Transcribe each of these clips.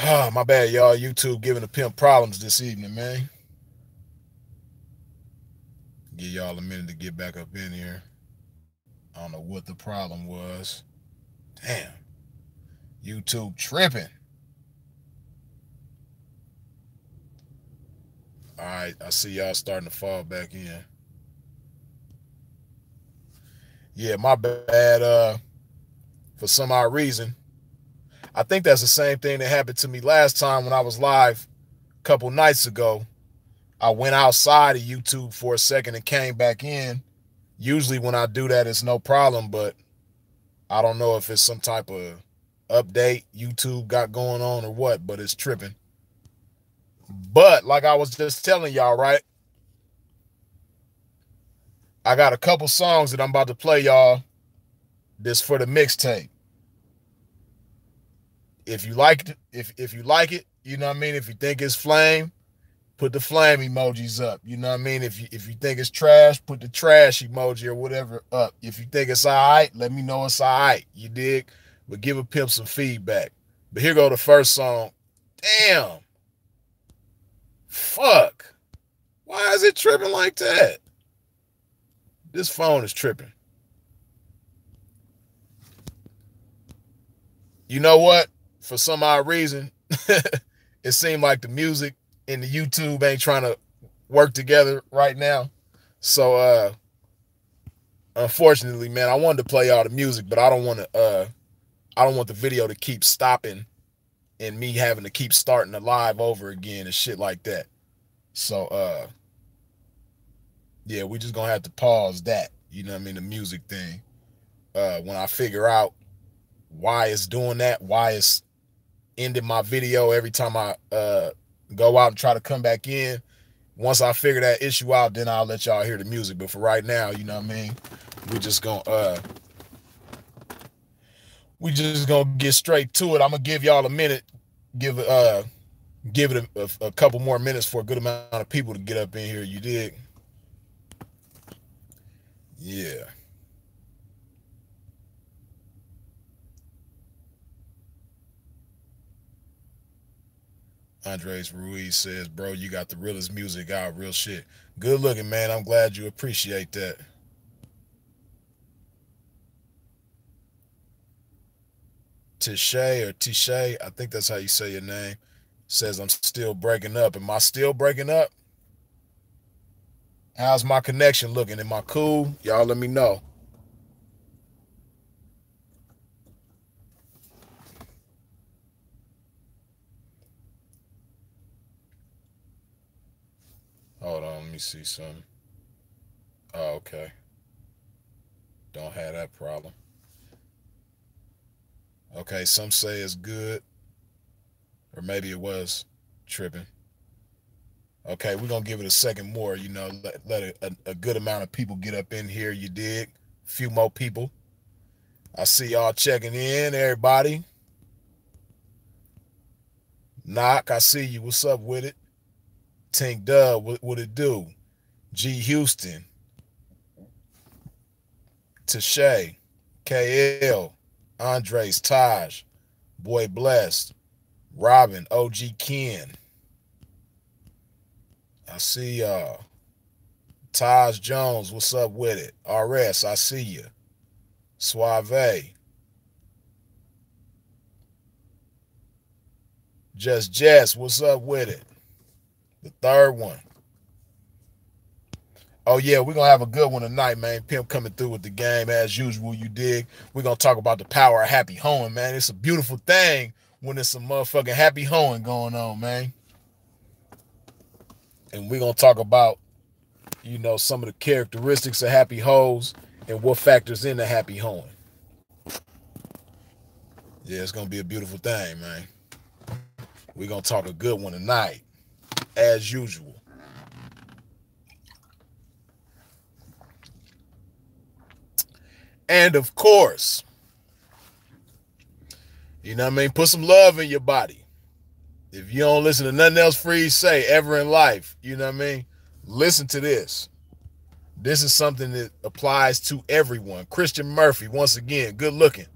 Ah, my bad, y'all. YouTube giving the pimp problems this evening, man. Give y'all a minute to get back up in here. I don't know what the problem was. Damn. YouTube tripping. All right, I see y'all starting to fall back in. Yeah, my bad. For some odd reason, I think that's the same thing that happened to me last time when I was live a couple nights ago. I went outside of YouTube for a second and came back in. Usually when I do that, it's no problem, but I don't know if it's some type of update YouTube got going on or what, but it's tripping. But like I was just telling y'all, right? I got a couple songs that I'm about to play y'all. This for the mixtape. If you like it, if you like it, you know what I mean? If you think it's flame, put the flame emojis up. You know what I mean? If you think it's trash, put the trash emoji or whatever up. If you think it's all right, let me know it's all right. You dig? But give a pimp some feedback. But here go the first song. Damn. Fuck. Why is it tripping like that? This phone is tripping. You know what? For some odd reason, it seemed like the music and the YouTube ain't trying to work together right now. So unfortunately, man, I wanted to play all the music, but I don't want the video to keep stopping and me having to keep starting the live over again and shit like that. So yeah, we just gonna have to pause that, you know what I mean, the music thing. When I figure out why it's doing that, why it's ending my video every time I go out and try to come back in. Once I figure that issue out, then I'll let y'all hear the music. But for right now, you know what I mean? We just gonna get straight to it. I'm gonna give y'all a minute, give it a couple more minutes for a good amount of people to get up in here. You dig? Yeah. Andres Ruiz says, bro, you got the realest music out. Real shit. Good looking, man. I'm glad you appreciate that. Tishay or Tishay, I think that's how you say your name, says, I'm still breaking up. Am I still breaking up? How's my connection looking? Am I cool? Y'all let me know. Hold on, let me see something. Oh, okay. Don't have that problem. Okay, some say it's good, or maybe it was tripping. Okay, we're gonna give it a second more, you know, let a good amount of people get up in here, you dig? A few more people. I see y'all checking in, everybody. Knock, I see you. What's up with it? Tink Dub, what it do? G Houston, Tashay, KL, Andres, Taj, Boy Blessed, Robin, OG Ken. I see y'all. Taj Jones, what's up with it? RS, I see you. Suave. Just Jess, what's up with it? The third one. Oh, yeah, we're going to have a good one tonight, man. Pimp coming through with the game as usual, you dig? We're going to talk about the power of happy hoeing, man. It's a beautiful thing when there's some motherfucking happy hoeing going on, man. And we're going to talk about, you know, some of the characteristics of happy hoes and what factors into happy hoeing. Yeah, it's going to be a beautiful thing, man. We're going to talk a good one tonight, as usual. And of course, you know what I mean? Put some love in your body. If you don't listen to nothing else Freeze say ever in life, you know what I mean? Listen to this. This is something that applies to everyone. Christian Murphy, once again, good looking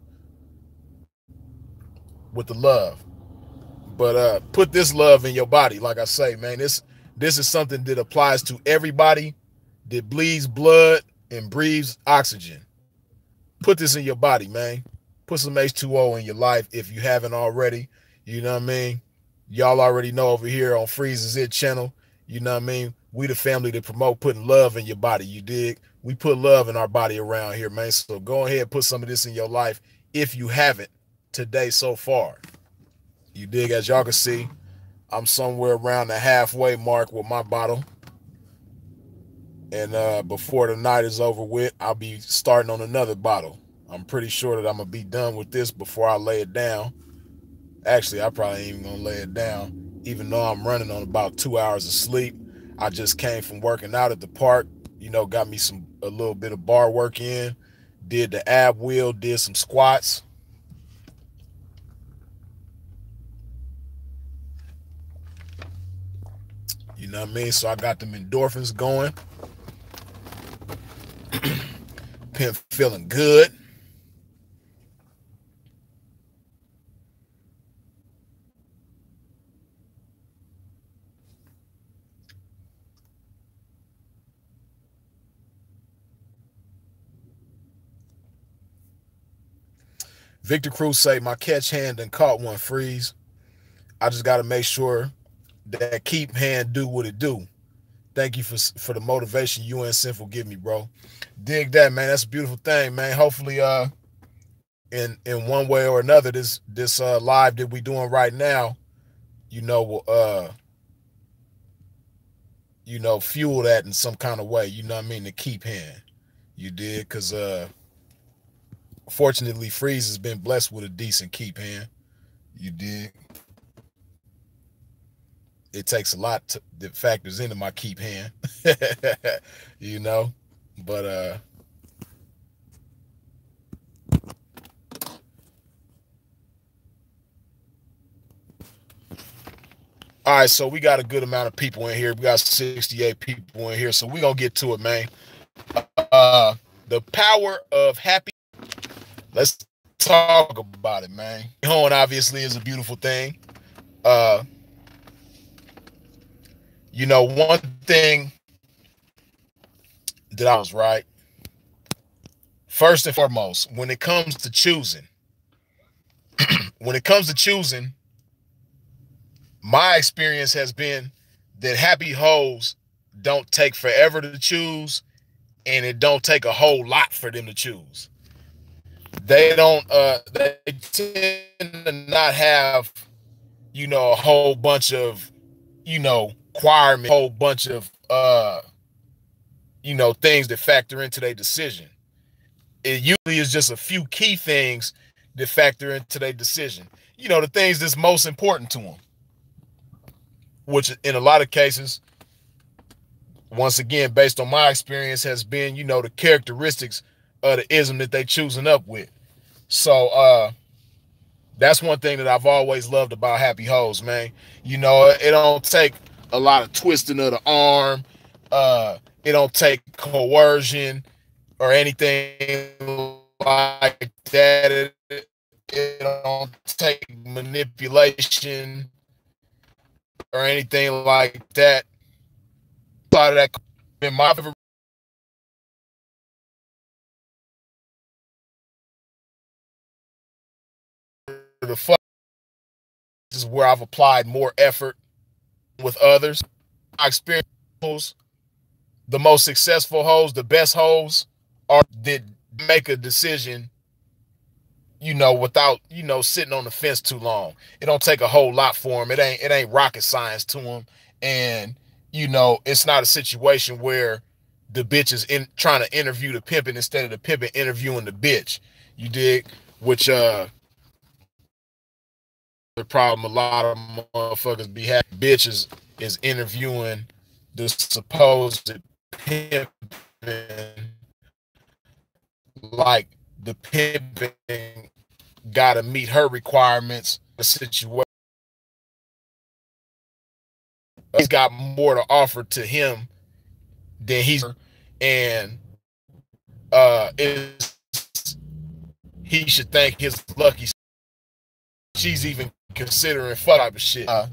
with the love. But put this love in your body. Like I say, man, this is something that applies to everybody that bleeds blood and breathes oxygen. Put this in your body, man. Put some H2O in your life if you haven't already. You know what I mean? Y'all already know over here on Freeze's It channel. You know what I mean? We the family that promote putting love in your body. You dig? We put love in our body around here, man. So go ahead and put some of this in your life if you haven't today so far. You dig? As y'all can see, I'm somewhere around the halfway mark with my bottle. And before the night is over with, I'll be starting on another bottle. I'm pretty sure that I'm going to be done with this before I lay it down. Actually, I probably ain't even going to lay it down, even though I'm running on about 2 hours of sleep. I just came from working out at the park, you know, got me a little bit of bar work in, did the ab wheel, did some squats. You know what I mean? So I got them endorphins going. Been feeling good. Victor Cruz say, my catch hand done caught one, Freeze. I just got to make sure that keep hand do what it do. Thank you for the motivation you and Sinful give me, bro. Dig that, man. That's a beautiful thing, man. Hopefully, in one way or another, this live that we doing right now, you know, will you know, fuel that in some kind of way. You know what I mean? To keep hand. You did, because fortunately, Freeze has been blessed with a decent keep hand. You did. It takes a lot that factors into my keep hand. You know, but all right, so we got a good amount of people in here. We got 68 people in here, so we're gonna get to it, man. The power of happy. Let's talk about it, man. Home obviously is a beautiful thing. You know, one thing that I was right. First and foremost, when it comes to choosing, my experience has been that happy hoes don't take forever to choose, and it don't take a whole lot for them to choose. They don't they tend to not have, you know, a whole bunch of, you know, requirements, a whole bunch of you know, things that factor into their decision. It usually is just a few key things that factor into their decision. You know, the things that's most important to them, which in a lot of cases, once again, based on my experience, has been, you know, the characteristics of the ism that they choosing up with. So that's one thing that I've always loved about happy hoes, man. You know, it don't take a lot of twisting of the arm. It don't take coercion or anything like that. It don't take manipulation or anything like that. Part of that in my favorite. The fuck is where I've applied more effort with others. My experience, the most successful hoes, the best hoes, are that make a decision, you know, without, you know, sitting on the fence too long. It don't take a whole lot for them. It ain't rocket science to them. And, you know, it's not a situation where the bitch is trying to interview the pimpin' instead of the pimpin' interviewing the bitch. You dig? Which the problem a lot of motherfuckers be having. Bitches is interviewing the supposed pimpin', like the pimpin' gotta meet her requirements. The situation, he's got more to offer to him than he's, and he should thank his lucky she's even considering fuck type of shit. The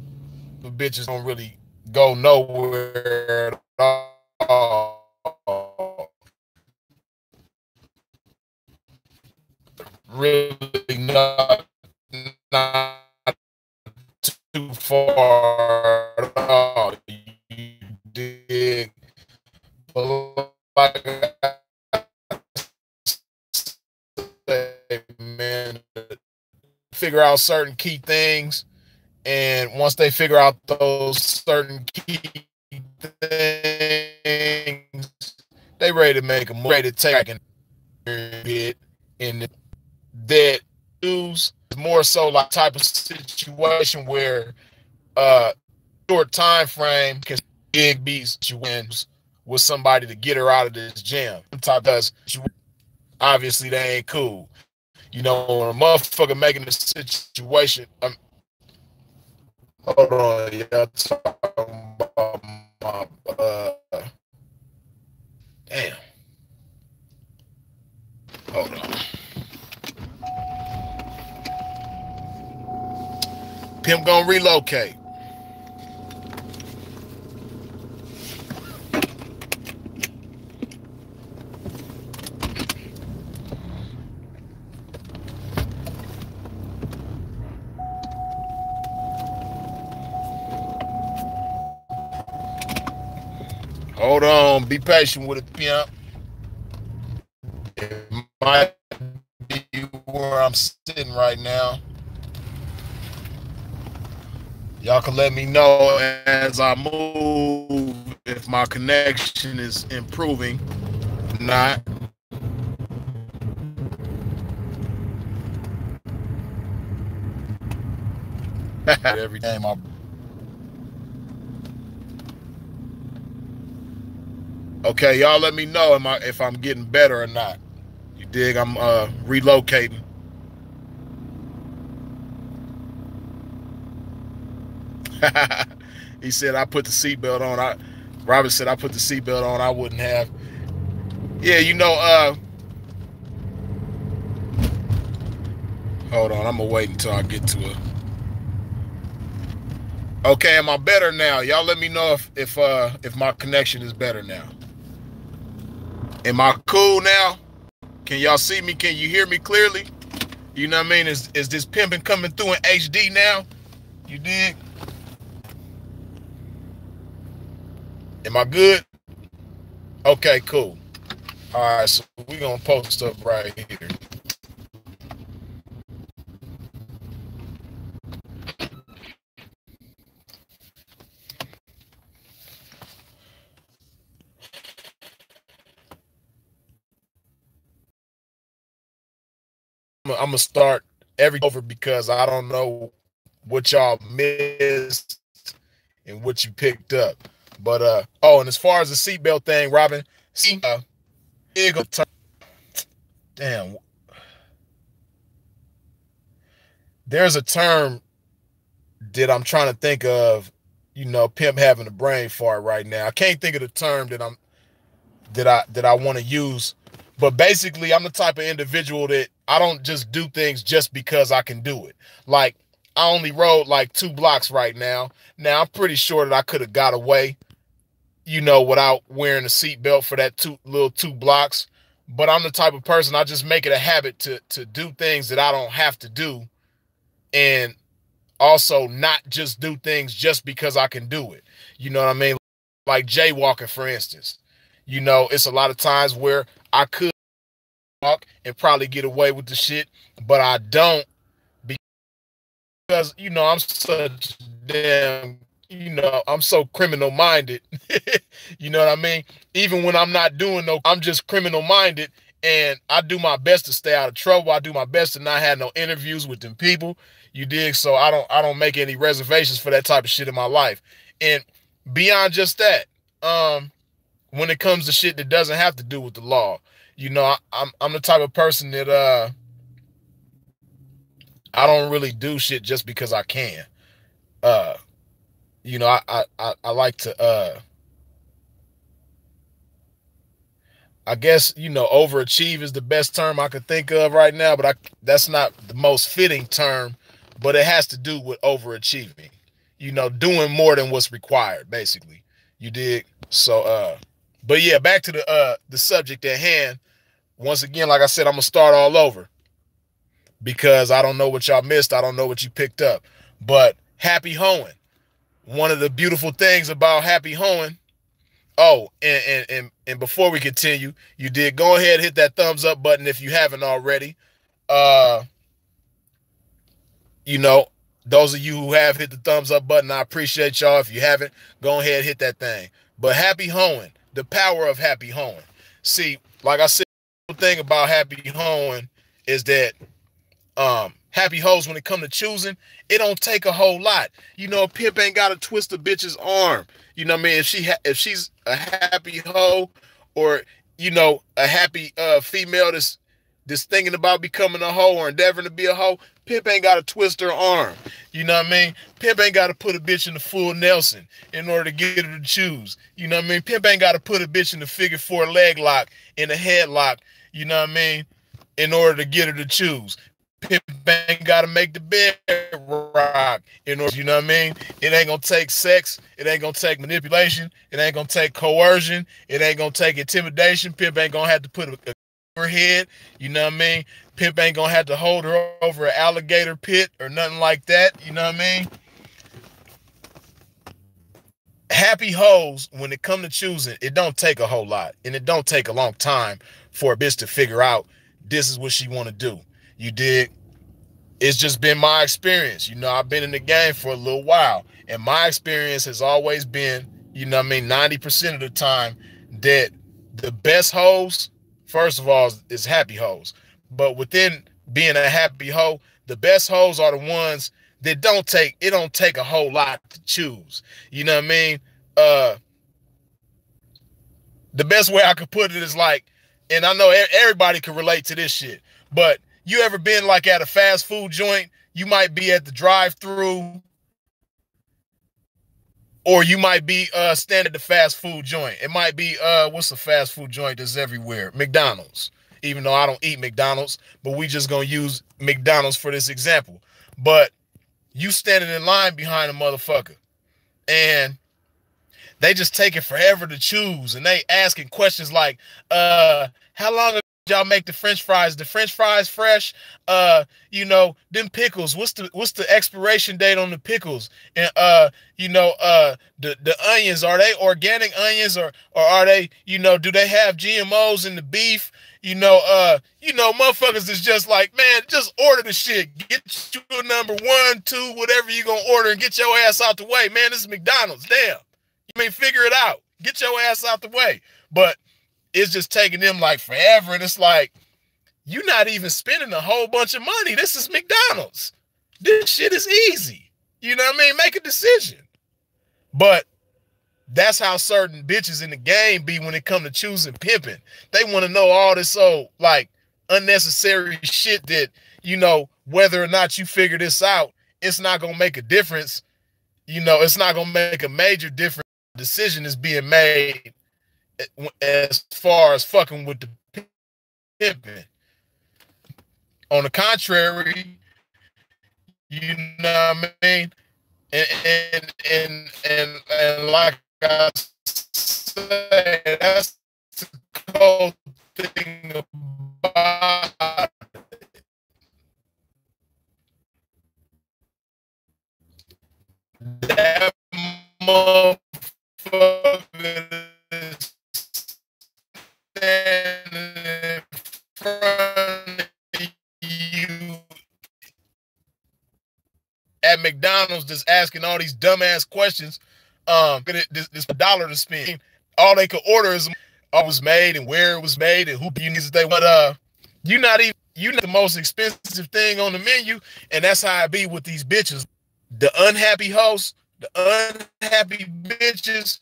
bitches don't really go nowhere at all. Really not too far at all. You dig? But like I say, man, figure out certain key things, and once they figure out those certain key things, they ready to make a move, ready to take it in that news is more so like type of situation where short time frame can big beats you wins with somebody to get her out of this jam. Type does obviously they ain't cool. You know, when a motherfucker making the situation. Hold on, y'all talking about my damn. Hold on. Pimp gonna relocate. Hold on, be patient with it, pimp. It might be where I'm sitting right now. Y'all can let me know as I move if my connection is improving or not. Every time I okay, y'all let me know if I'm getting better or not. You dig? I'm relocating. He said I put the seatbelt on. Robert said I put the seatbelt on. I wouldn't have. Yeah, you know. Hold on, I'm gonna wait until I get to it. Okay, am I better now? Y'all let me know if my connection is better now. Am I cool now? Can y'all see me? Can you hear me clearly? You know what I mean? Is this pimping coming through in HD now? You dig? Am I good? Okay, cool. All right, so we're gonna post up right here. I'm gonna start over because I don't know what y'all missed and what you picked up. But oh, and as far as the seatbelt thing, Robin, damn, there's a term that I'm trying to think of. You know, pimp having a brain fart right now. I can't think of the term that I want to use. But basically, I'm the type of individual that I don't just do things just because I can do it. Like, I only rode like 2 blocks right now. Now, I'm pretty sure that I could have got away, you know, without wearing a seatbelt for that 2 blocks. But I'm the type of person, I just make it a habit to do things that I don't have to do. And also not just do things just because I can do it. You know what I mean? Like jaywalking, for instance. You know, it's a lot of times where I could walk and probably get away with the shit, but I don't because, you know, I'm such damn, you know, I'm so criminal minded. You know what I mean? Even when I'm not doing I'm just criminal minded, and I do my best to stay out of trouble. I do my best to not have no interviews with them people. You dig? So I don't make any reservations for that type of shit in my life. And beyond just that, when it comes to shit that doesn't have to do with the law, you know, I'm the type of person that I don't really do shit just because I can. You know, I like to I guess, you know, overachieve is the best term I could think of right now, but that's not the most fitting term. but it has to do with overachieving. You know, doing more than what's required, basically. You dig? So, but yeah, back to the subject at hand. Once again, like I said, I'm gonna start all over because I don't know what y'all missed. I don't know what you picked up. But happy hoeing. One of the beautiful things about happy hoeing. Oh, and before we continue, you did go ahead and hit that thumbs up button if you haven't already. You know, those of you who have hit the thumbs up button, I appreciate y'all. If you haven't, go ahead and hit that thing. But happy hoeing, the power of happy hoeing. See, like I said, the thing about happy hoeing is that happy hoes, when it come to choosing, it don't take a whole lot. You know, a pimp ain't got to twist a bitch's arm. You know what I mean? If she's a happy hoe, or you know, a happy female that's thinking about becoming a hoe or endeavoring to be a hoe, pimp ain't got to twist her arm. You know what I mean? Pimp ain't got to put a bitch in the full Nelson in order to get her to choose. You know what I mean? Pimp ain't got to put a bitch in the figure 4 leg lock, in a headlock, you know what I mean, in order to get her to choose. Pimp ain't got to make the bed rock in order, you know what I mean? It ain't going to take sex. It ain't going to take manipulation. It ain't going to take coercion. It ain't going to take intimidation. Pimp ain't going to have to put her head, you know what I mean? Pimp ain't gonna have to hold her over an alligator pit or nothing like that, you know what I mean? Happy hoes, when it come to choosing, it don't take a whole lot, and it don't take a long time for a bitch to figure out this is what she want to do. You dig? It's just been my experience. You know, I've been in the game for a little while, and my experience has always been, you know what I mean, 90% of the time that the best hoes, first of all, is happy hoes. But within being a happy hoe, the best hoes are the ones that don't take a whole lot to choose. You know what I mean? The best way I could put it is like, and I know everybody can relate to this shit, but you ever been like at a fast food joint? You might be at the drive-thru, or you might be standing at the fast food joint. It might be, what's the fast food joint that's everywhere? McDonald's. Even though I don't eat McDonald's, but we just gonna use McDonald's for this example. But you standing in line behind a motherfucker, and they just taking forever to choose, and they asking questions like, how long ago did y'all make the French fries? The French fries fresh? You know, them pickles, what's the expiration date on the pickles? And you know, the onions, are they organic onions, or are they, you know, do they have GMOs in the beef? You know, motherfuckers is just like, man, just order the shit. Get you a number 1, 2, whatever you gonna order, and get your ass out the way. Man, this is McDonald's. Damn. You mean, figure it out. Get your ass out the way. But it's just taking them like forever, and it's like, you're not even spending a whole bunch of money. This is McDonald's. This shit is easy. You know what I mean? Make a decision. But that's how certain bitches in the game be when it come to choosing pimping. They want to know all this old, like, unnecessary shit that, you know, whether or not you figure this out, it's not going to make a difference. You know, it's not going to make a major difference. The decision is being made as far as fucking with the pimping. On the contrary, you know what I mean? And like I say, that's the cool thing about it. That motherfucker is standing in front of you at McDonald's, just asking all these dumbass questions. This $1 to spend. All they could order is what was made and where it was made and who you need to. But you're not the most expensive thing on the menu, and that's how it be with these bitches. The unhappy hosts, the unhappy bitches,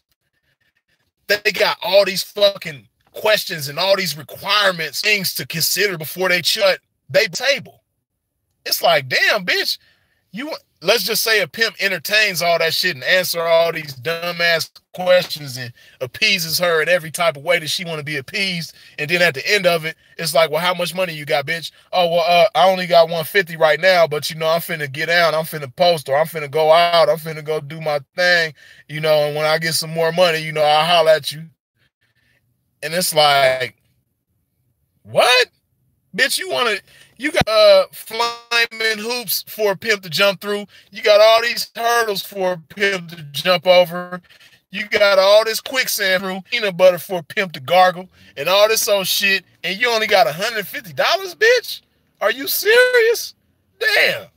they got all these fucking questions and all these requirements, things to consider before they shut they table. It's like, damn, bitch, you let's just say a pimp entertains all that shit and answer all these dumbass questions and appeases her in every type of way that she want to be appeased, and then at the end of it, it's like, well, how much money you got, bitch? Oh, well, I only got 150 right now, but I'm finna get out, I'm finna post, or I'm finna go out, I'm finna go do my thing, and when I get some more money, I'll holler at you. And it's like, what? Bitch, you got flaming hoops for a pimp to jump through. You got all these hurdles for a pimp to jump over. You got all this quicksand through, peanut butter for a pimp to gargle, and all this old shit, and you only got $150, bitch? Are you serious? Damn.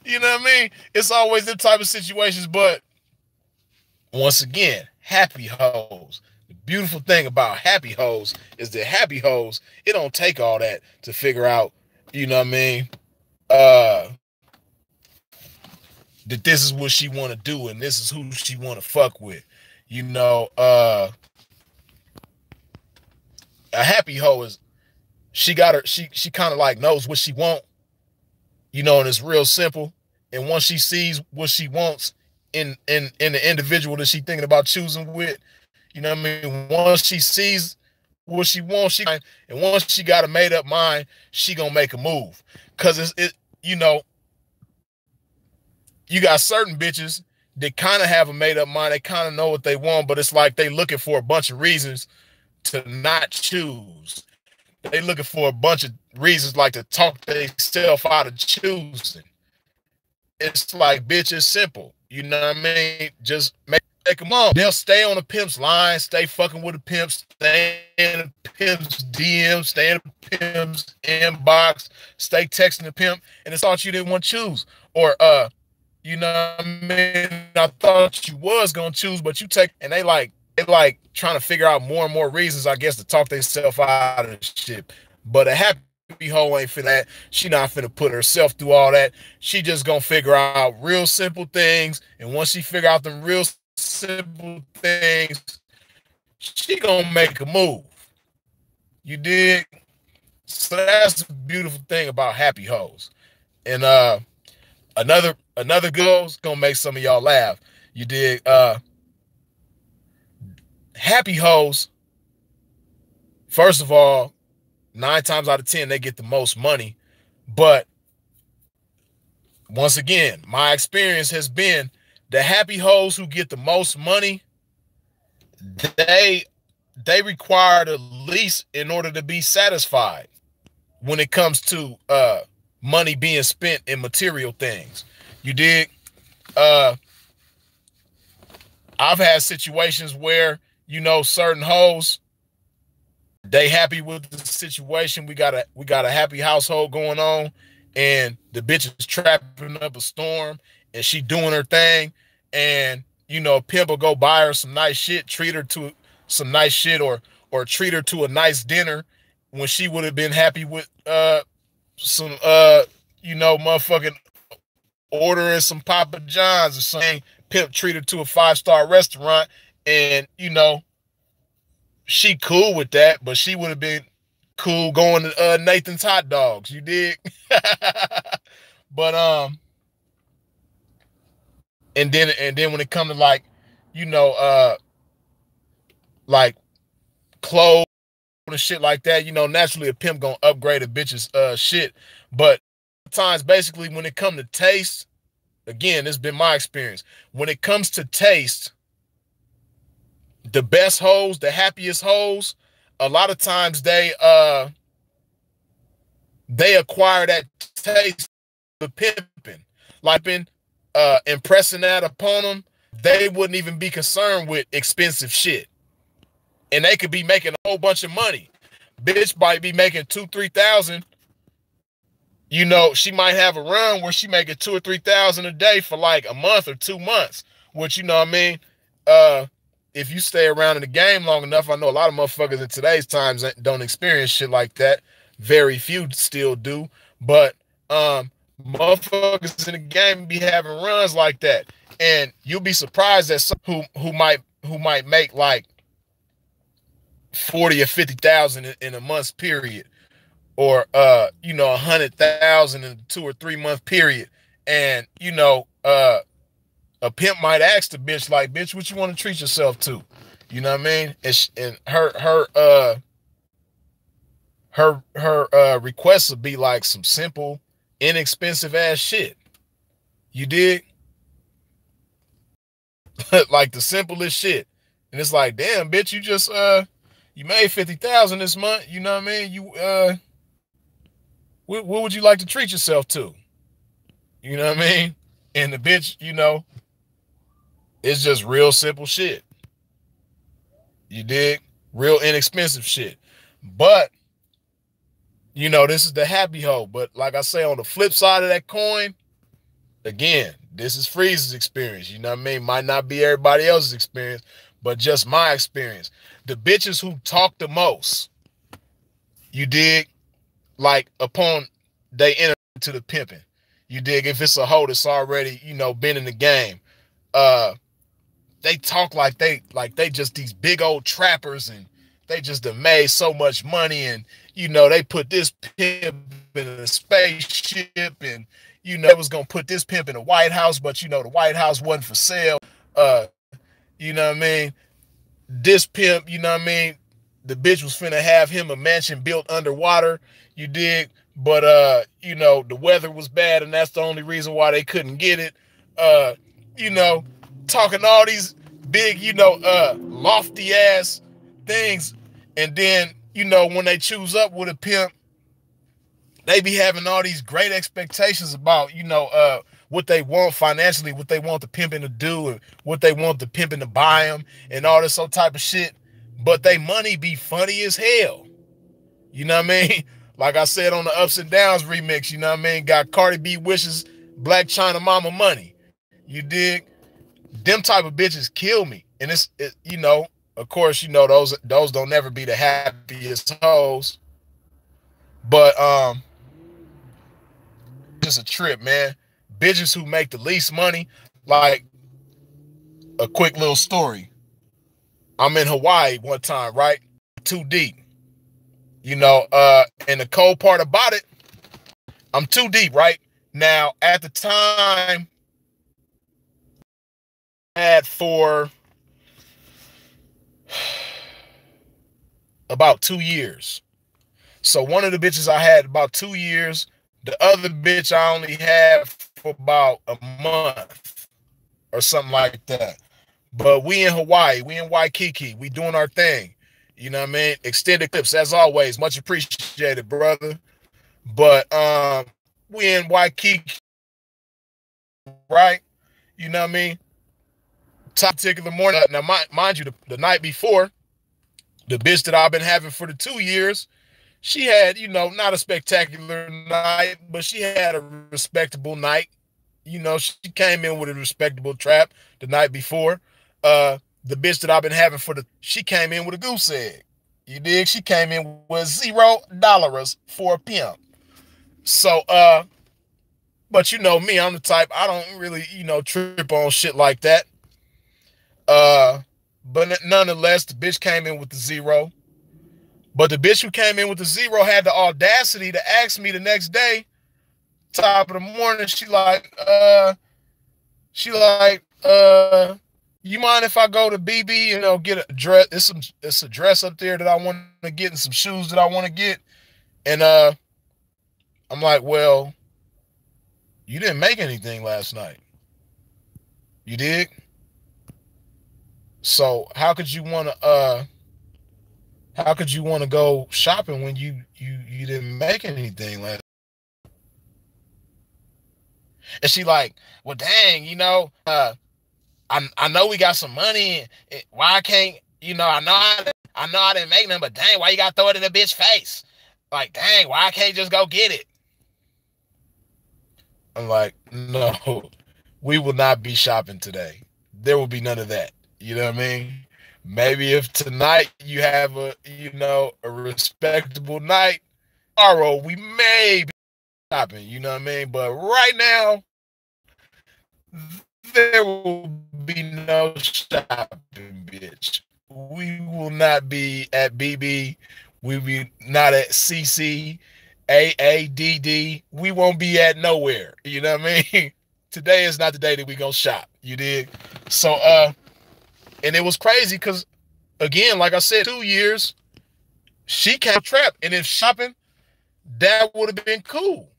You know what I mean? It's always them type of situations, but once again, happy hoes. Beautiful thing about happy hoes is that happy hoes, it don't take all that to figure out, you know what I mean, that this is what she want to do and this is who she want to fuck with. A happy hoe is, she kind of like knows what she want, and it's real simple. And once she sees what she wants in the individual that she thinking about choosing with, you know what I mean? Once she sees what she wants, and once she got a made up mind, she gonna make a move. Cause you got certain bitches that kind of have a made up mind. They kind of know what they want, but it's like they looking for a bunch of reasons to not choose. They looking for a bunch of reasons like to talk themselves out of choosing. It's like, bitch, it's simple. You know what I mean? Just make them on. They'll stay on the pimp's line, stay fucking with the pimp, stay in the pimp's DM, stay in the pimp's inbox, stay texting the pimp, and it's all you didn't want to choose. Or you know what I mean? I thought you was gonna choose, but you take, and they like trying to figure out more and more reasons, I guess, to talk themselves out of shit. But a happy hoe ain't finna that. She not finna put herself through all that. She just gonna figure out real simple things, and once she figure out them real simple things, she gonna make a move. You dig? So that's the beautiful thing about happy hoes. And another girl's gonna make some of y'all laugh. You dig? Happy hoes, first of all, 9 times out of 10 they get the most money. But once again, my experience has been the happy hoes who get the most money, they require the least in order to be satisfied when it comes to money being spent in material things. You dig? I've had situations where, certain hoes, they happy with the situation. We got a happy household going on, and the bitch is trapping up a storm, and she doing her thing, and pimp will go buy her some nice shit, treat her to some nice shit, or treat her to a nice dinner when she would have been happy with some motherfucking ordering some Papa John's or something. Pimp treat her to a 5-star restaurant, and she cool with that, but she would have been cool going to Nathan's Hot Dogs. You dig? But and then when it comes to like clothes and shit like that, naturally a pimp gonna upgrade a bitch's shit. But sometimes, basically, when it comes to taste, again, this has been my experience. When it comes to taste, the best hoes, the happiest hoes, a lot of times they acquire that taste of pimping. Like impressing that upon them, they wouldn't even be concerned with expensive shit. And they could be making a whole bunch of money. Bitch might be making 2,000-3,000. She might have a run where she making 2,000 or 3,000 a day for like a month or 2 months, which, what I mean? If you stay around in the game long enough, I know a lot of motherfuckers in today's times don't experience shit like that. Very few still do. But motherfuckers in the game be having runs like that. And you'll be surprised at some who might make like 40 or 50,000 in a month's period. or you know, 100,000 in a 2 or 3 month period, and you know, a pimp might ask the bitch like, "Bitch, what you want to treat yourself to?" You know what I mean? And her requests would be like some simple, inexpensive ass shit. You dig? Like the simplest shit. And it's like, damn, bitch, you just you made 50,000 this month. You know what I mean? You what would you like to treat yourself to? You know what I mean? And the bitch, you know, it's just real simple shit. You dig? Real inexpensive shit. But, you know, this is the happy hoe. But like I say, on the flip side of that coin, again, this is Freeze's experience. You know what I mean? Might not be everybody else's experience, but just my experience. The bitches who talk the most, you dig? Like upon they enter into the pimping. You dig? If it's a hoe that's already, you know, been in the game, they talk like they just these big old trappers, and they just have made so much money, and you know they put this pimp in a spaceship, and you know it was gonna put this pimp in the White House, but you know the White House wasn't for sale. Uh, you know what I mean? This pimp, you know what I mean? The bitch was finna have him a mansion built underwater, you dig? But you know, the weather was bad, and that's the only reason why they couldn't get it. Uh, you know, talking all these big, you know, lofty ass things, and then, you know, when they choose up with a pimp, they be having all these great expectations about, you know, what they want financially, what they want the pimping to do, and what they want the pimping to buy them, and all this other type of shit. But they money be funny as hell. You know what I mean? Like I said on the Ups and Downs remix, you know what I mean? Got Cardi B wishes, Black China Mama money. You dig? Them type of bitches kill me. And you know, of course, you know, those don't never be the happiest hoes. But just a trip, man. Bitches who make the least money, like a quick little story. I'm in Hawaii one time, right? Too deep. You know, and the cold part about it, I'm too deep, right? Now, at the time, I had for about 2 years. So one of the bitches I had about 2 years. The other bitch I only had for about a month or something like that. But we in Hawaii, we in Waikiki, we doing our thing. You know what I mean? Extended clips, as always, much appreciated, brother. But we in Waikiki, right? You know what I mean? Top tick of the morning. Now, mind you, the night before, the bitch that I've been having for the 2 years, she had, you know, not a spectacular night, but she had a respectable night. You know, she came in with a respectable trap the night before. The bitch that I've been having she came in with a goose egg. You dig? She came in with $0 for a pimp. So, but you know me, I'm the type, I don't really, you know, trip on shit like that. But nonetheless, the bitch came in with the zero. But the bitch who came in with the zero had the audacity to ask me the next day, top of the morning, you mind if I go to BB, you know, get a dress? It's a dress up there that I want to get, and some shoes that I want to get. And I'm like, well, you didn't make anything last night. You did? So how could you want to go shopping when you didn't make anything last? And she like, well, dang, you know, I know we got some money. Why I can't, you know, I know I didn't make nothing, but dang, why you gotta throw it in the bitch face? Like, dang, why I can't just go get it? I'm like, no, we will not be shopping today. There will be none of that. You know what I mean? Maybe if tonight you have a respectable night, tomorrow we may be shopping. You know what I mean? But right now, there will be no shopping, bitch. We will not be at BB. We will be not at CC. AADD, we won't be at nowhere. You know what I mean? Today is not the day that we gonna shop. You dig? So and it was crazy because again, like I said, 2 years, she kept trapped. And if shopping, that would have been cool.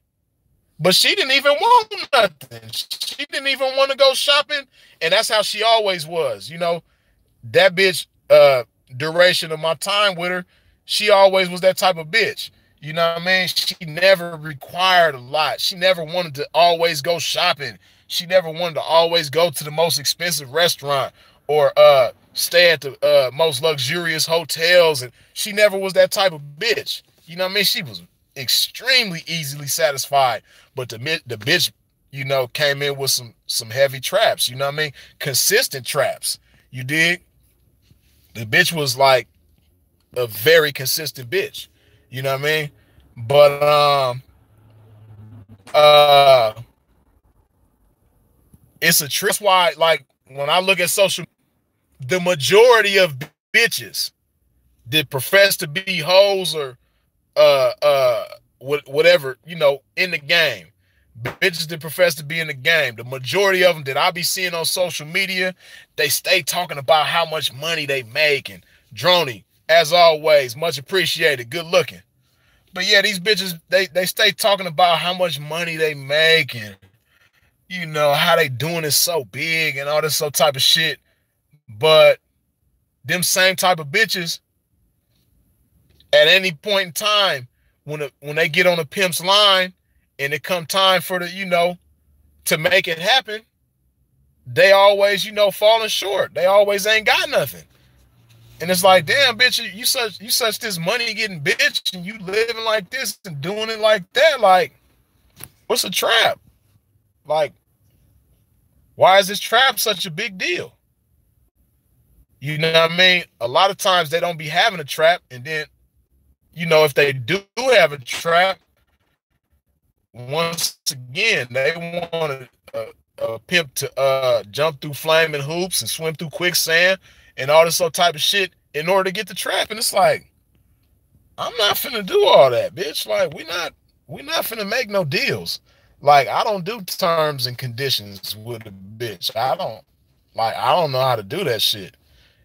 But she didn't even want nothing. She didn't even want to go shopping. And that's how she always was. You know, that bitch, duration of my time with her, she always was that type of bitch. You know what I mean? She never required a lot. She never wanted to always go shopping. She never wanted to always go to the most expensive restaurant or stay at the most luxurious hotels. And she never was that type of bitch. You know what I mean? She was extremely easily satisfied. But the bitch, you know, came in with some heavy traps. You know what I mean? Consistent traps. You dig? The bitch was like a very consistent bitch. You know what I mean? But it's a trick. That's why, like, when I look at social, the majority of bitches that profess to be hoes or whatever, you know, in the game, bitches that profess to be in the game, the majority of them that I be seeing on social media, they stay talking about how much money they make. And Droney, as always, much appreciated, good looking. But yeah, these bitches, they stay talking about how much money they make and, you know, how they doing it so big and all this so type of shit. But them same type of bitches, at any point in time, when they get on a pimp's line and it come time for the, you know, to make it happen, they always, you know, falling short. They always ain't got nothing. And it's like, damn, bitch, you such this money getting bitch and you living like this and doing it like that. Like, what's a trap? Like, why is this trap such a big deal? You know what I mean? A lot of times they don't be having a trap. And then, you know, if they do have a trap, once again, they want a pimp to jump through flaming hoops and swim through quicksand and all this other type of shit in order to get the trap. And it's like, I'm not finna do all that, bitch. Like, we not finna make no deals. Like, I don't do terms and conditions with a bitch. I don't know how to do that shit.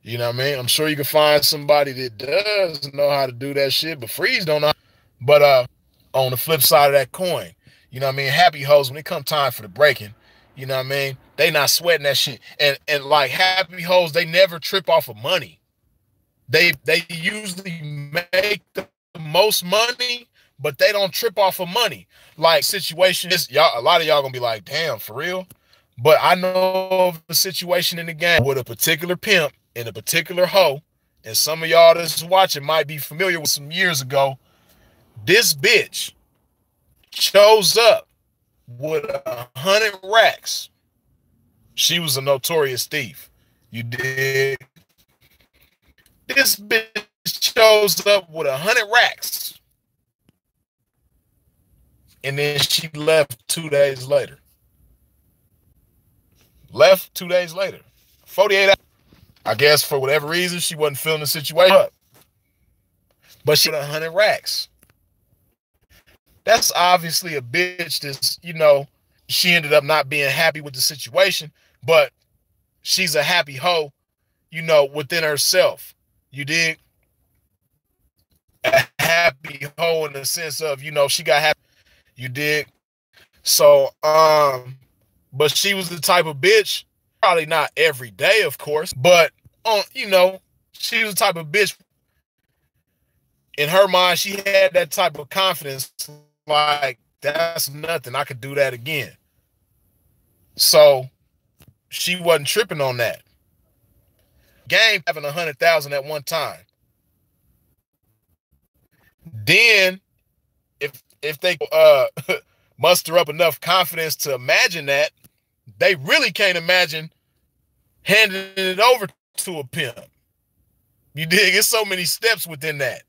You know what I mean? I'm sure you can find somebody that does know how to do that shit, but Freeze don't know. But on the flip side of that coin, you know what I mean? Happy hoes, when it come time for the breaking, you know what I mean? They not sweating that shit. And like happy hoes, they never trip off of money. They usually make the most money, but they don't trip off of money. Like situations, y'all, a lot of y'all gonna be like, damn, for real? But I know of a situation in the game with a particular pimp and a particular hoe, and some of y'all that's watching might be familiar with some years ago. This bitch shows up with 100 racks. She was a notorious thief. You dig? This bitch shows up with 100 racks. And then she left 2 days later. Left 2 days later. 48 hours. I guess for whatever reason, she wasn't feeling the situation up. But she had 100 racks. That's obviously a bitch that's, you know, she ended up not being happy with the situation, but she's a happy hoe, you know, within herself. You dig? A happy hoe in the sense of, you know, she got happy. You dig? So, but she was the type of bitch, probably not every day, of course, but you know, she was the type of bitch. In her mind, she had that type of confidence, like, that's nothing. I could do that again. So she wasn't tripping on that. Game having 100,000 at one time. Then, if they muster up enough confidence to imagine that, they really can't imagine handing it over to a pimp. You dig? It's so many steps within that.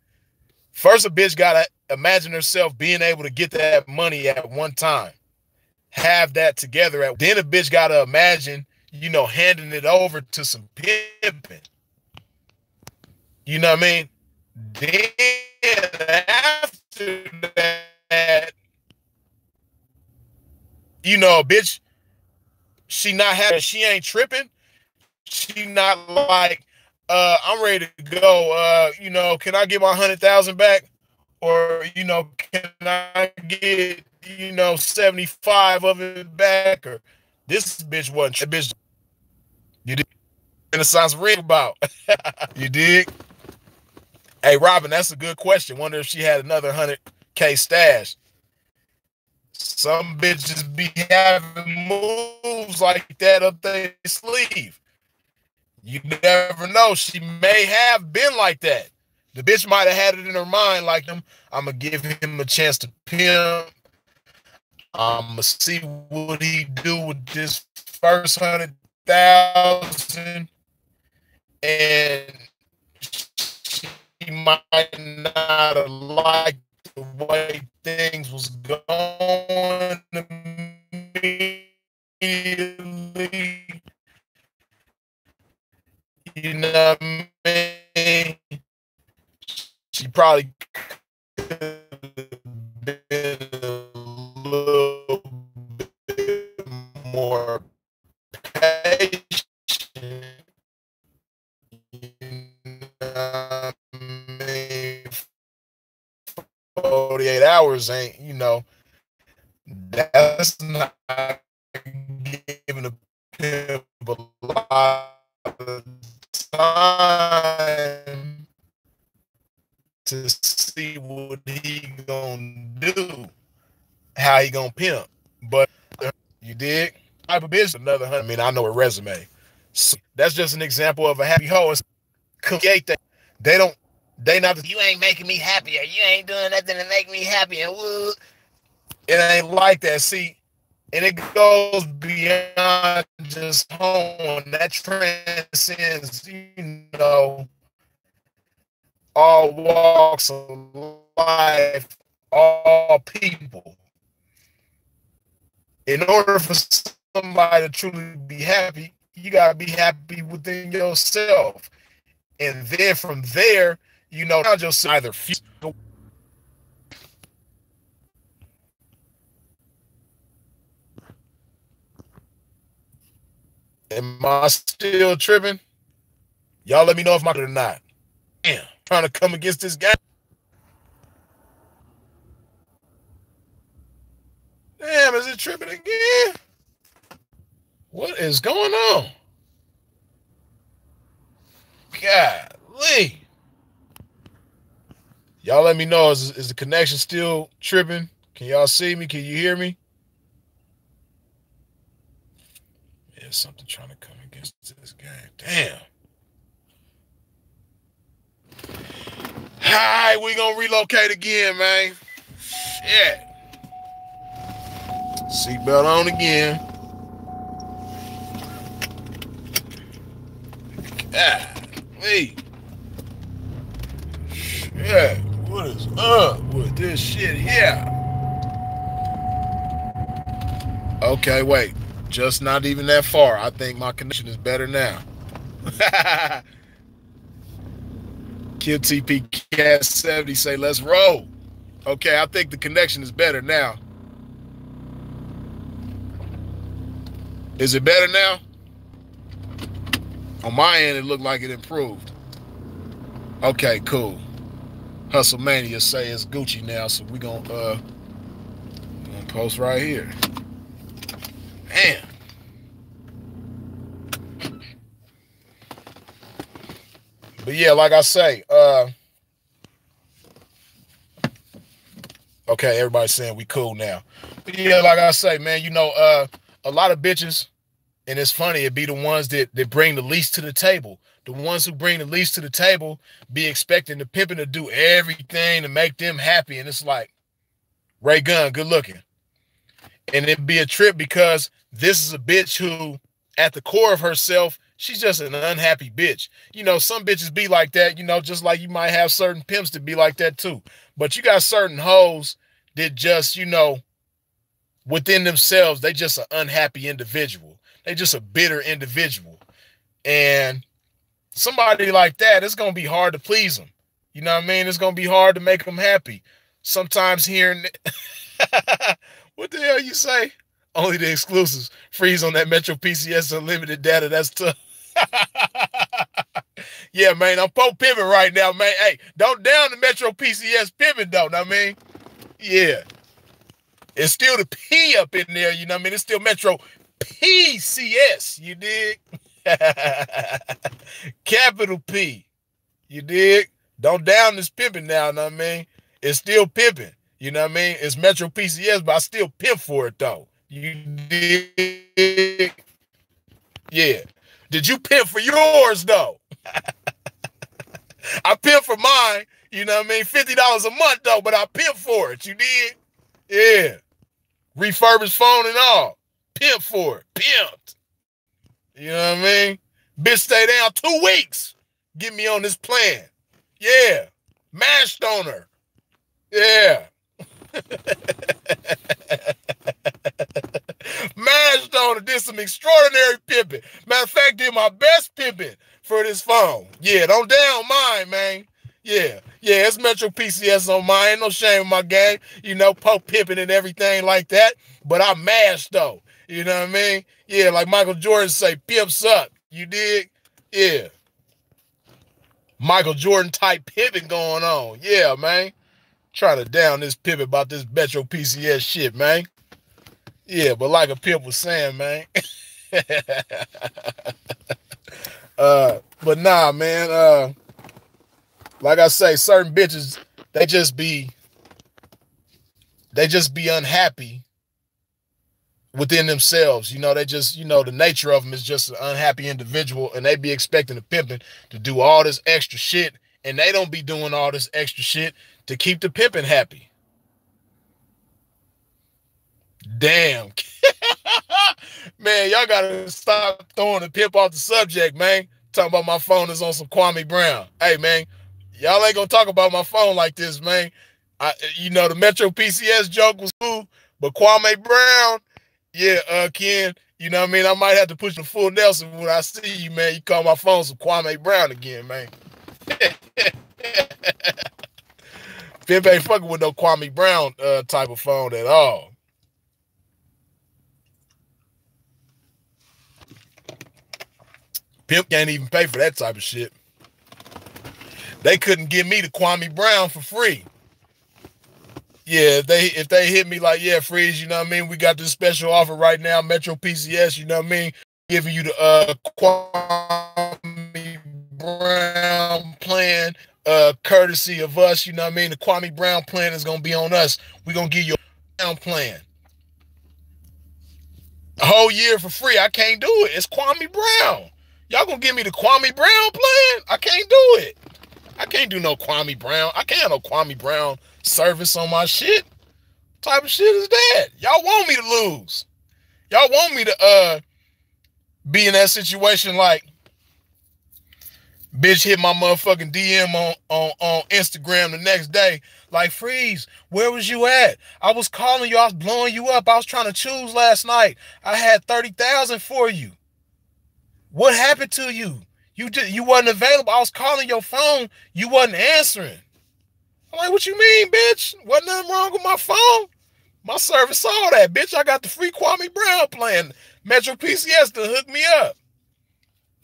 First, a bitch gotta imagine herself being able to get that money at one time, have that together. Then a bitch gotta imagine, you know, handing it over to some pimping. You know what I mean? Then after You know, a bitch, she not having, she ain't tripping. She not like, I'm ready to go. You know, can I get my 100,000 back? Or, you know, can I get, you know, 75 of it back? Or this bitch wasn't. That bitch, you did. Renaissance ring about. You dig? Hey, Robin, that's a good question. Wonder if she had another 100K stash. Some bitches be having moves like that up their sleeve. You never know. She may have been like that. The bitch might have had it in her mind like, I'm going to give him a chance to pimp. I'm going to see what he do with this first 100,000. And she might not have liked the way things was going immediately. You know what I mean? She probably could have been a little bit more patient. You know what I mean? 48 hours ain't, you know, that's not giving a pimp a lot of time to see what he gonna do, how he gonna pimp. But you dig? Type of business, another 100. I mean, I know a resume. So that's just an example of a happy hoe. Create that. They not. You ain't making me happier. You ain't doing nothing to make me happier. Woo. It ain't like that. See, and it goes beyond just home. That transcends, you know, all walks of life, all people. In order for somebody to truly be happy, you gotta be happy within yourself. And then from there, you know, not just either feel. Am I still tripping? Y'all let me know if I'm or not. Damn, trying to come against this guy. Damn, is it tripping again? What is going on? Golly. Y'all let me know, is the connection still tripping? Can y'all see me? Can you hear me? Yeah, something trying to come against this game. Damn. All right, we gonna relocate again, man. Shit. Seatbelt on again. Golly. Shit. What is up with this shit here? Okay, wait. Just not even that far. I think my connection is better now. Kill TP Cat 70 say, let's roll. Okay, I think the connection is better now. Is it better now? On my end, it looked like it improved. Okay, cool. Hustle Mania say it's Gucci now, so we gonna post right here. Man. But yeah, like I say, okay, everybody's saying we cool now. But yeah, like I say, man, you know, a lot of bitches, and it's funny, it be the ones that bring the least to the table. The ones who bring the least to the table be expecting the pimping to do everything to make them happy. And it's like, Ray Gun, good looking. And it'd be a trip because this is a bitch who, at the core of herself, she's just an unhappy bitch. You know, some bitches be like that, you know, just like you might have certain pimps to be like that too. But you got certain hoes that just, you know, within themselves, they just an unhappy individual. They just a bitter individual. And somebody like that, it's going to be hard to please them. You know what I mean? It's going to be hard to make them happy. Sometimes hearing, what the hell you say? Only the exclusives. Freeze on that Metro PCS unlimited data. That's tough. Yeah, man, I'm pimping right now, man. Hey, don't down the Metro PCS pimping, though, know what I mean? Yeah. It's still the P up in there, you know what I mean? It's still Metro PCS, you dig? Capital P, you dig? Don't down this pimping now, know what I mean? It's still pimping, you know what I mean? It's Metro PCS, but I still pimp for it, though. You dig? Yeah. Did you pimp for yours, though? I pimp for mine, you know what I mean? $50 a month, though, but I pimp for it, you dig? Yeah. Refurbished phone and all. Pimp for it. Pimped. You know what I mean? Bitch, stay down 2 weeks. Get me on this plan. Yeah. Mashed on her. Yeah. Mashed on her. Did some extraordinary pimping. Matter of fact, did my best pimping for this phone. Yeah, don't down mine, man. Yeah, it's Metro PCS on mine. Ain't no shame in my game. You know, pimping and everything like that. But I mashed, though. You know what I mean? Yeah, like Michael Jordan say, pimps up. You dig? Yeah. Michael Jordan type pimping going on. Yeah, man. Trying to down this pimping about this Metro PCS shit, man. Yeah, but like a pimp was saying, man. But nah, man. Like I say, certain bitches, they just be unhappy within themselves. You know, they just, you know, the nature of them is just an unhappy individual, and they be expecting the pimping to do all this extra shit, and they don't be doing all this extra shit to keep the pimping happy. Damn. Man, y'all gotta stop throwing the pimp off the subject, man. Talking about my phone is on some Kwame Brown. Hey, man, y'all ain't gonna talk about my phone like this, man. You know, the Metro PCS joke was cool, but Kwame Brown, yeah, Ken, you know what I mean? I might have to push the full Nelson when I see you, man. You call my phone some Kwame Brown again, man. Pimp ain't fucking with no Kwame Brown type of phone at all. Pimp can't even pay for that type of shit. They couldn't give me the Kwame Brown for free. Yeah, if they hit me like, yeah, Freeze, you know what I mean? We got this special offer right now, Metro PCS, you know what I mean? Giving you the Kwame Brown plan, courtesy of us, you know what I mean? The Kwame Brown plan is gonna be on us. We're gonna give you a Brown plan. A whole year for free. I can't do it. It's Kwame Brown. Y'all gonna give me the Kwame Brown plan? I can't do it. I can't do no Kwame Brown. I can't have no Kwame Brown service on my shit. What type of shit is that? Y'all want me to lose. Y'all want me to be in that situation like bitch hit my motherfucking DM on Instagram the next day. Like, Freeze, where was you at? I was calling you. I was blowing you up. I was trying to choose last night. I had 30,000 for you. What happened to you? You wasn't available. I was calling your phone. You wasn't answering. I'm like, what you mean, bitch? Wasn't nothing wrong with my phone. My service saw that, bitch. I got the free Kwame Brown plan. Metro PCS to hook me up.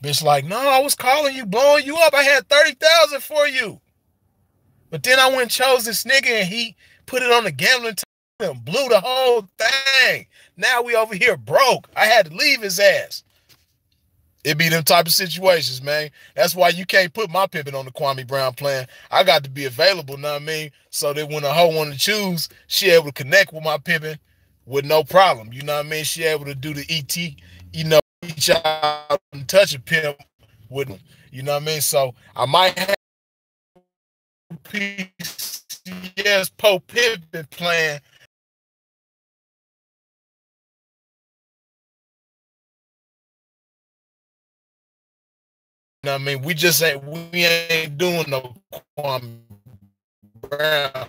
Bitch like, no, I was calling you, blowing you up. I had 30,000 for you. But then I went and chose this nigga and he put it on the gambling table and blew the whole thing. Now we over here broke. I had to leave his ass. It be them type of situations, man. That's why you can't put my pimping on the Kwame Brown plan. I got to be available, know what I mean? So that when a hoe want to choose, she able to connect with my pimping with no problem. You know what I mean? She able to do the ET, you know, reach out and touch a pimp with them. You know what I mean? So I might have PCS pimping plan. You know what I mean? We ain't doing no Kwame Brown.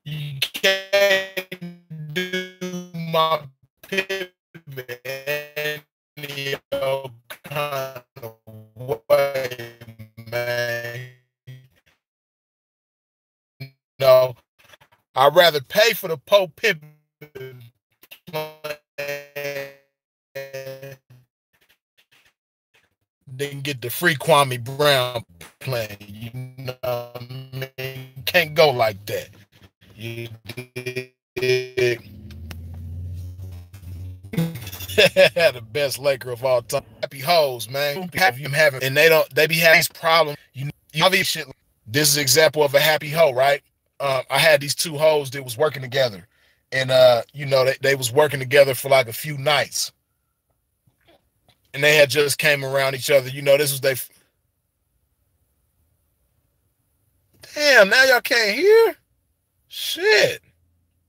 You can't do my pivot any kind of way, man. No, I'd rather pay for the pivot Didn't get the free Kwame Brown playing. You know what I mean? Can't go like that. You dig? The best Laker of all time. Happy hoes, man. And they be having these problems. You obvious shit. This is an example of a happy hoe, right? I had these two hoes that was working together. And they was working together for like a few nights. And they had just came around each other. This was they. Damn, now y'all can't hear? Shit.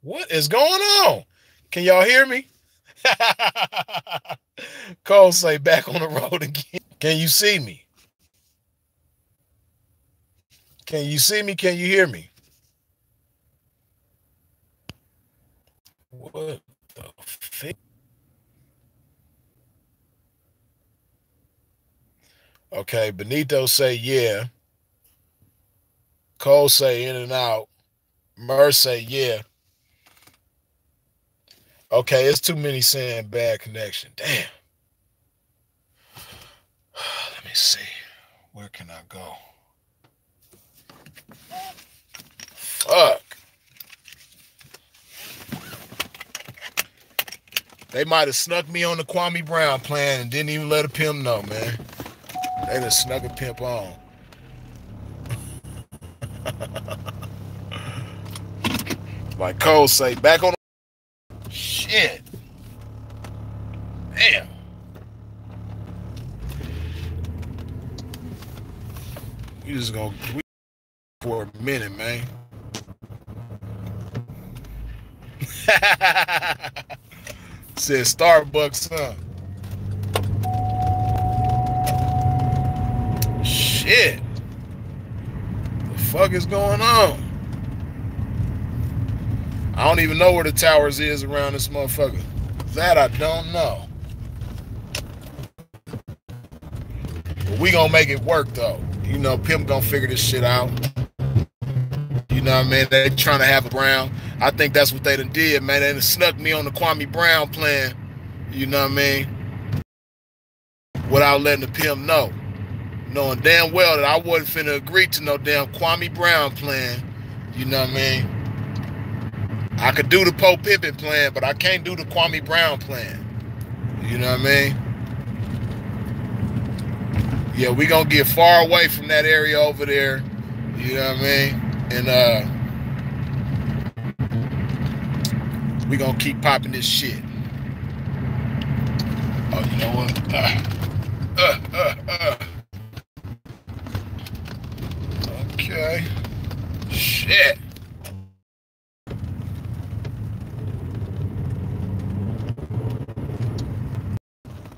What is going on? Can y'all hear me? Cole say back on the road again. Can you see me? Can you see me? Can you hear me? What the fuck? Okay, Benito say yeah. Cole say in and out. Mur say yeah. Okay, it's too many saying bad connection. Damn. Let me see. Where can I go? Fuck. They might have snuck me on the Kwame Brown plan and didn't even let a pimp know, man. They just snuck a pimp on. Like Cole say, back on the... Shit. Damn. We just gonna... for a minute, man. Said Starbucks, huh? Shit. The fuck is going on? I don't even know where the towers is around this motherfucker. That I don't know. But we gonna make it work though. Pimp gonna figure this shit out. You know what I mean? They trying to have a Brown. I think that's what they done did, man. They done snuck me on the Kwame Brown plan. You know what I mean? Without letting the pimp know. Knowing damn well that I wasn't finna agree to no damn Kwame Brown plan. You know what I mean? I could do the Poe Pippin plan, but I can't do the Kwame Brown plan. You know what I mean? Yeah, we gonna get far away from that area over there. You know what I mean? And we gonna keep popping this shit. Oh, you know what? Okay. Shit.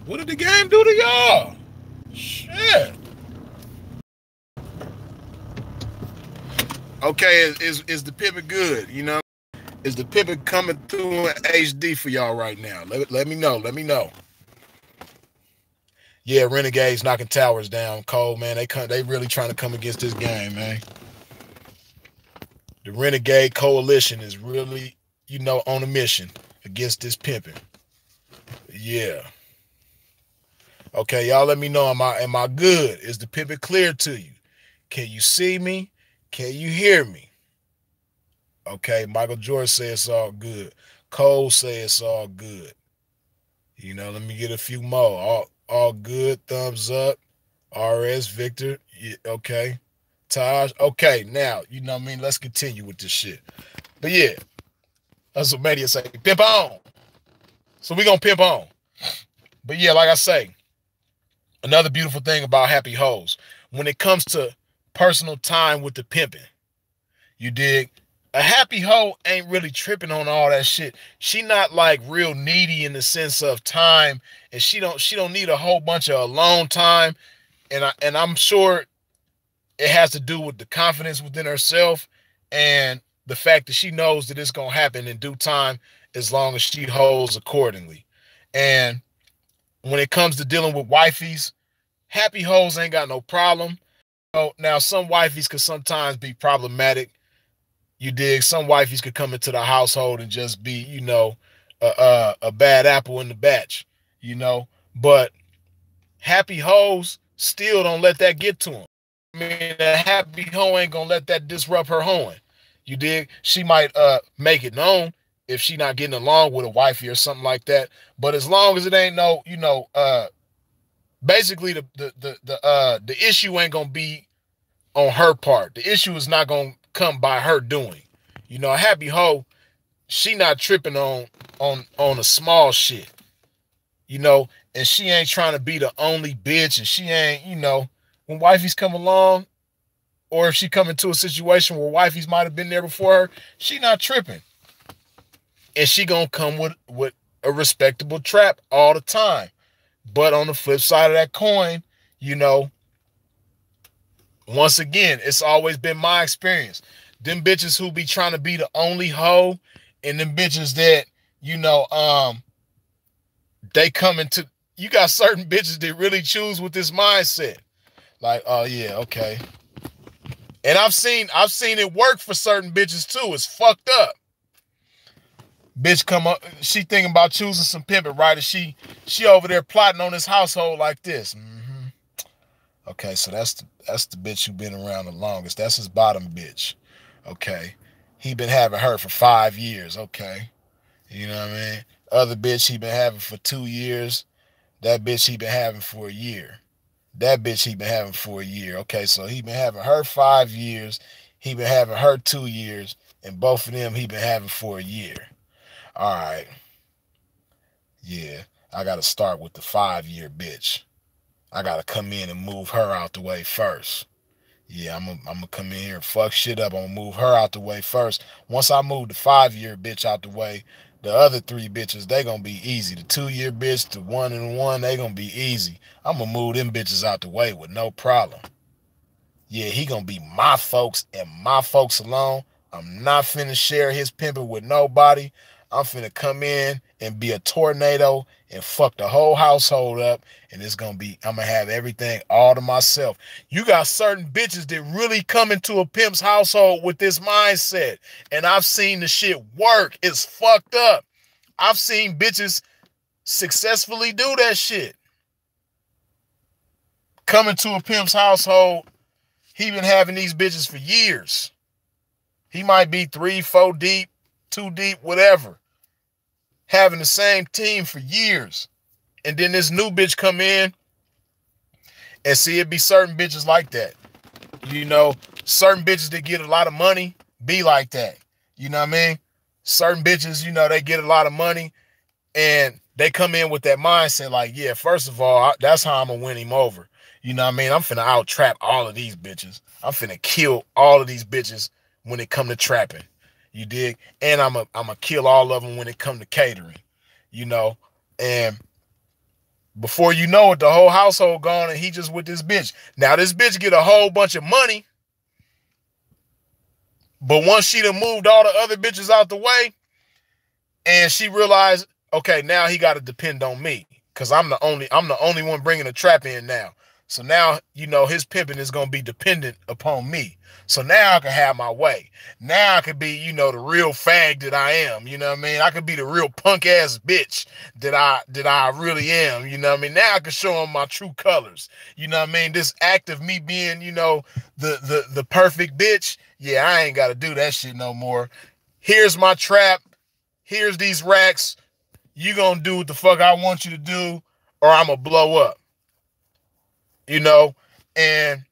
What did the game do to y'all? Shit. Okay, is the pivot good? Is the pivot coming through in HD for y'all right now? Let me know. Let me know. Yeah, Renegades knocking towers down. Cole, man, they really trying to come against this game, man. The Renegade Coalition is really, on a mission against this pimping. Yeah. Okay, y'all let me know. Am I good? Is the pivot clear to you? Can you see me? Can you hear me? Okay, Michael George says it's all good. Cole says it's all good. Let me get a few more. All good, thumbs up. RS, Victor, yeah, okay. Taj, okay, now, let's continue with this shit. But yeah, that's what media say, pimp on. So we gonna pimp on. But yeah, like I say, another beautiful thing about happy hoes, when it comes to personal time with the pimping, you dig? A happy hoe ain't really tripping on all that shit. She not like real needy in the sense of time, and she don't need a whole bunch of alone time. And I'm sure it has to do with the confidence within herself and the fact that she knows that it's gonna happen in due time as long as she holds accordingly. And when it comes to dealing with wifeys, happy hoes ain't got no problem. Now some wifeys could sometimes be problematic. You dig? Some wifeys could come into the household and just be, a bad apple in the batch, you know. But happy hoes still don't let that get to them. I mean, a happy hoe ain't gonna let that disrupt her hoeing. You dig? She might make it known if she not getting along with a wifey or something like that. But as long as it ain't no, basically the issue ain't gonna be on her part. The issue is not gonna come by her doing. You know, a happy hoe, she not tripping on a small shit. You know, and she ain't trying to be the only bitch, and she ain't, when wifeys come along, or if she come into a situation where wifeys might have been there before her, she not tripping. And she gonna come with a respectable trap all the time. But on the flip side of that coin, once again, it's always been my experience. Them bitches who be trying to be the only hoe, and them bitches that, they come into, you got certain bitches that really choose with this mindset. Like, oh yeah, okay. And I've seen it work for certain bitches too. It's fucked up. Bitch come up, she thinking about choosing some pimping, right? And she over there plotting on this household like this. Mm-hmm. Okay, so that's the bitch who been around the longest. That's his bottom bitch. Okay. He been having her for 5 years. Okay. You know what I mean? Other bitch he been having for 2 years. That bitch he been having for a year. That bitch he been having for a year. Okay, so he been having her 5 years. He been having her 2 years. And both of them he been having for a year. All right. Yeah, I got to start with the 5-year bitch. I got to come in and move her out the way first. Yeah, I'm going to come in here and fuck shit up. I'm going to move her out the way first. Once I move the 5-year bitch out the way, the other 3 bitches, they going to be easy. The 2-year bitch, the 1 and 1, they going to be easy. I'm going to move them bitches out the way with no problem. Yeah, he going to be my folks and my folks alone. I'm not finna share his pimping with nobody. I'm finna come in and be a tornado and fuck the whole household up. And it's gonna be, I'm gonna have everything all to myself. You got certain bitches that really come into a pimp's household with this mindset. And I've seen the shit work. It's fucked up. I've seen bitches successfully do that shit. Coming to a pimp's household, he been having these bitches for years. He might be 3, 4 deep, 2 deep, whatever. Having the same team for years. And then this new bitch come in and see it be certain bitches like that. Certain bitches that get a lot of money be like that. You know what I mean? Certain bitches, they get a lot of money and they come in with that mindset like, yeah, first of all, that's how I'm going to win him over. You know what I mean? I'm finna out-trap all of these bitches. I'm finna kill all of these bitches when it come to trapping. You dig? And I'm a kill all of them when it come to catering. And before you know it, the whole household gone and he just with this bitch. Now this bitch get a whole bunch of money. But once she done moved all the other bitches out the way and she realized, okay, now he got to depend on me because I'm the only one bringing the trap in now. So now, his pimping is going to be dependent upon me. So now I can have my way. Now I could be, the real fag that I am. You know what I mean? I could be the real punk ass bitch that I really am. You know what I mean? Now I can show him my true colors. You know what I mean? This act of me being, the perfect bitch. Yeah, I ain't got to do that shit no more. Here's my trap. Here's these racks. You gonna do what the fuck I want you to do or I'm gonna blow up. And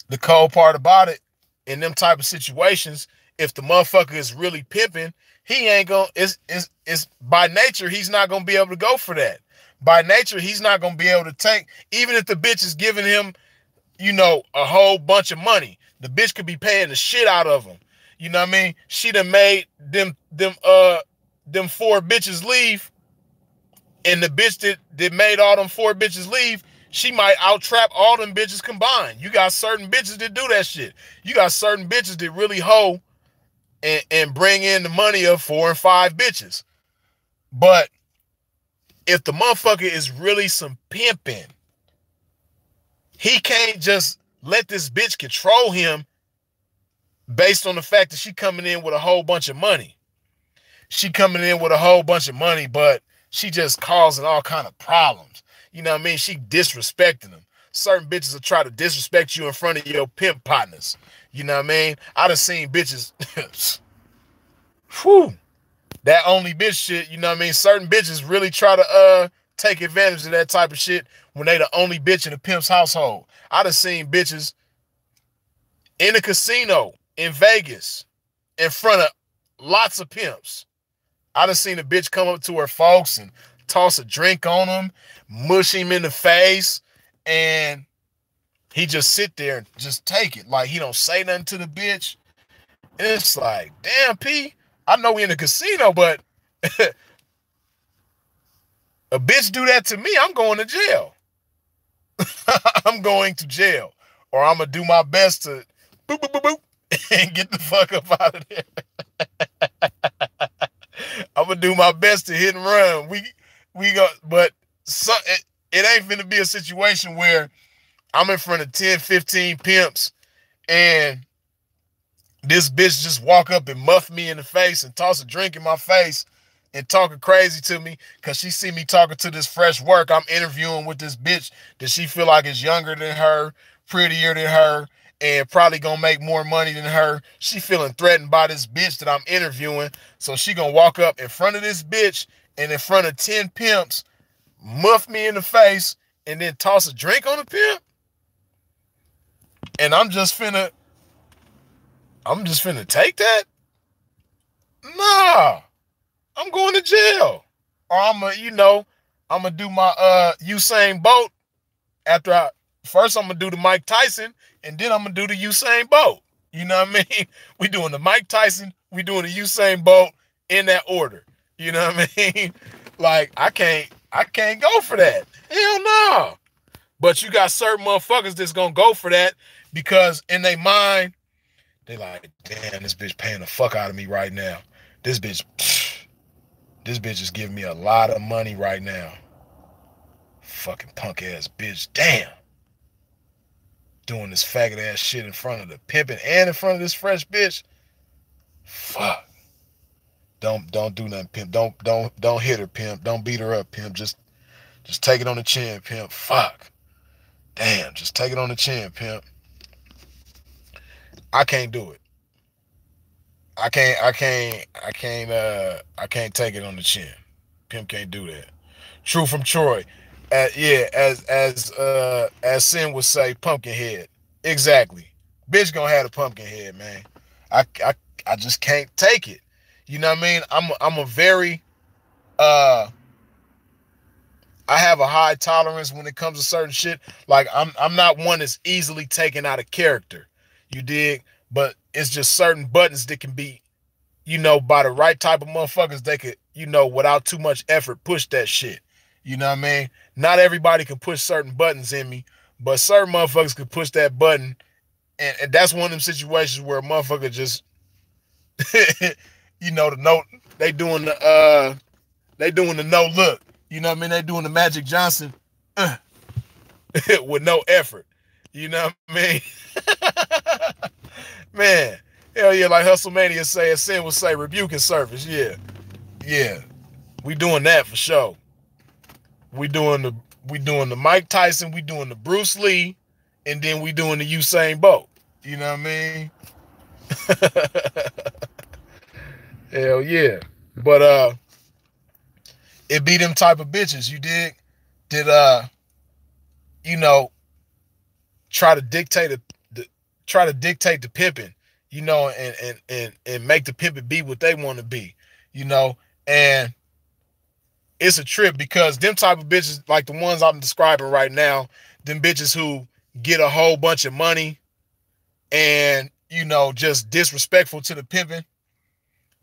the cold part about it, in them type of situations, if the motherfucker is really pimping, he ain't gonna, it's by nature, he's not gonna be able to go for that. By nature, he's not gonna be able to take, even if the bitch is giving him, a whole bunch of money, the bitch could be paying the shit out of him. You know what I mean? She done made them 4 bitches leave, and the bitch that made all them 4 bitches leave, she might out-trap all them bitches combined. You got certain bitches that do that shit. You got certain bitches that really hoe and bring in the money of 4 and 5 bitches. But if the motherfucker is really some pimping, he can't just let this bitch control him based on the fact that she coming in with a whole bunch of money. she coming in with a whole bunch of money, but she just causing all kind of problems. You know what I mean? She disrespecting them. Certain bitches will try to disrespect you in front of your pimp partners. You know what I mean? I done seen bitches, whew, that only bitch shit, you know what I mean? Certain bitches really try to take advantage of that type of shit when they the only bitch in the pimp's household. I done seen bitches in a casino in Vegas in front of lots of pimps. I done seen a bitch come up to her folks and toss a drink on him, mush him in the face, and he just sit there and just take it. Like, he don't say nothing to the bitch. And it's like, damn, P, I know we in a casino, but a bitch do that to me, I'm going to jail. I'm going to jail. Or I'm going to do my best to boop, boop, boop, boop, and get the fuck up out of there. I'm going to do my best to hit and run. We go, but it ain't finna be a situation where I'm in front of 10, 15 pimps and this bitch just walk up and muff me in the face and toss a drink in my face and talking crazy to me because she see me talking to this fresh work I'm interviewing with this bitch that she feel like is younger than her, prettier than her, and probably gonna make more money than her. She feeling threatened by this bitch that I'm interviewing, so she gonna walk up in front of this bitch and in front of 10 pimps, muff me in the face, and then toss a drink on the pimp? And I'm just finna take that? Nah, I'm going to jail. Or I'm gonna do my Usain Bolt after first I'm gonna do the Mike Tyson, and then I'm gonna do the Usain Bolt. You know what I mean? We doing the Mike Tyson, we doing the Usain Bolt in that order. You know what I mean? Like, I can't go for that. Hell no. But you got certain motherfuckers that's gonna go for that because in their mind, they like, damn, this bitch paying the fuck out of me right now. This bitch is giving me a lot of money right now. Fucking punk ass bitch. Damn. Doing this faggot ass shit in front of the pimping and in front of this fresh bitch. Fuck. Don't do nothing, pimp. Don't hit her, pimp. Don't beat her up, pimp. Just take it on the chin, pimp. Fuck. Damn, just take it on the chin, pimp. I can't do it. I can't take it on the chin. Pimp can't do that. True from Troy. As Sin would say, pumpkin head. Exactly. Bitch gonna have a pumpkin head, man. I just can't take it. You know what I mean? I'm a very I have a high tolerance when it comes to certain shit. Like, I'm not one that's easily taken out of character. You dig? But it's just certain buttons that can be, by the right type of motherfuckers, they could, without too much effort, push that shit. You know what I mean? Not everybody can push certain buttons in me, but certain motherfuckers can push that button. And that's one of them situations where a motherfucker just, they doing the no look. You know what I mean? They doing the Magic Johnson with no effort. You know what I mean? Man, hell yeah, like Hustlemania say, as Sin would say, rebuking service. Yeah. Yeah. We doing that for sure. We doing the Mike Tyson, we doing the Bruce Lee, and then we doing the Usain Bolt. You know what I mean? Hell yeah. But it be them type of bitches, you dig? That try to dictate the pimping, and make the pimping be what they want to be, and it's a trip because them type of bitches, like the ones I'm describing right now, them bitches who get a whole bunch of money and, just disrespectful to the pimping,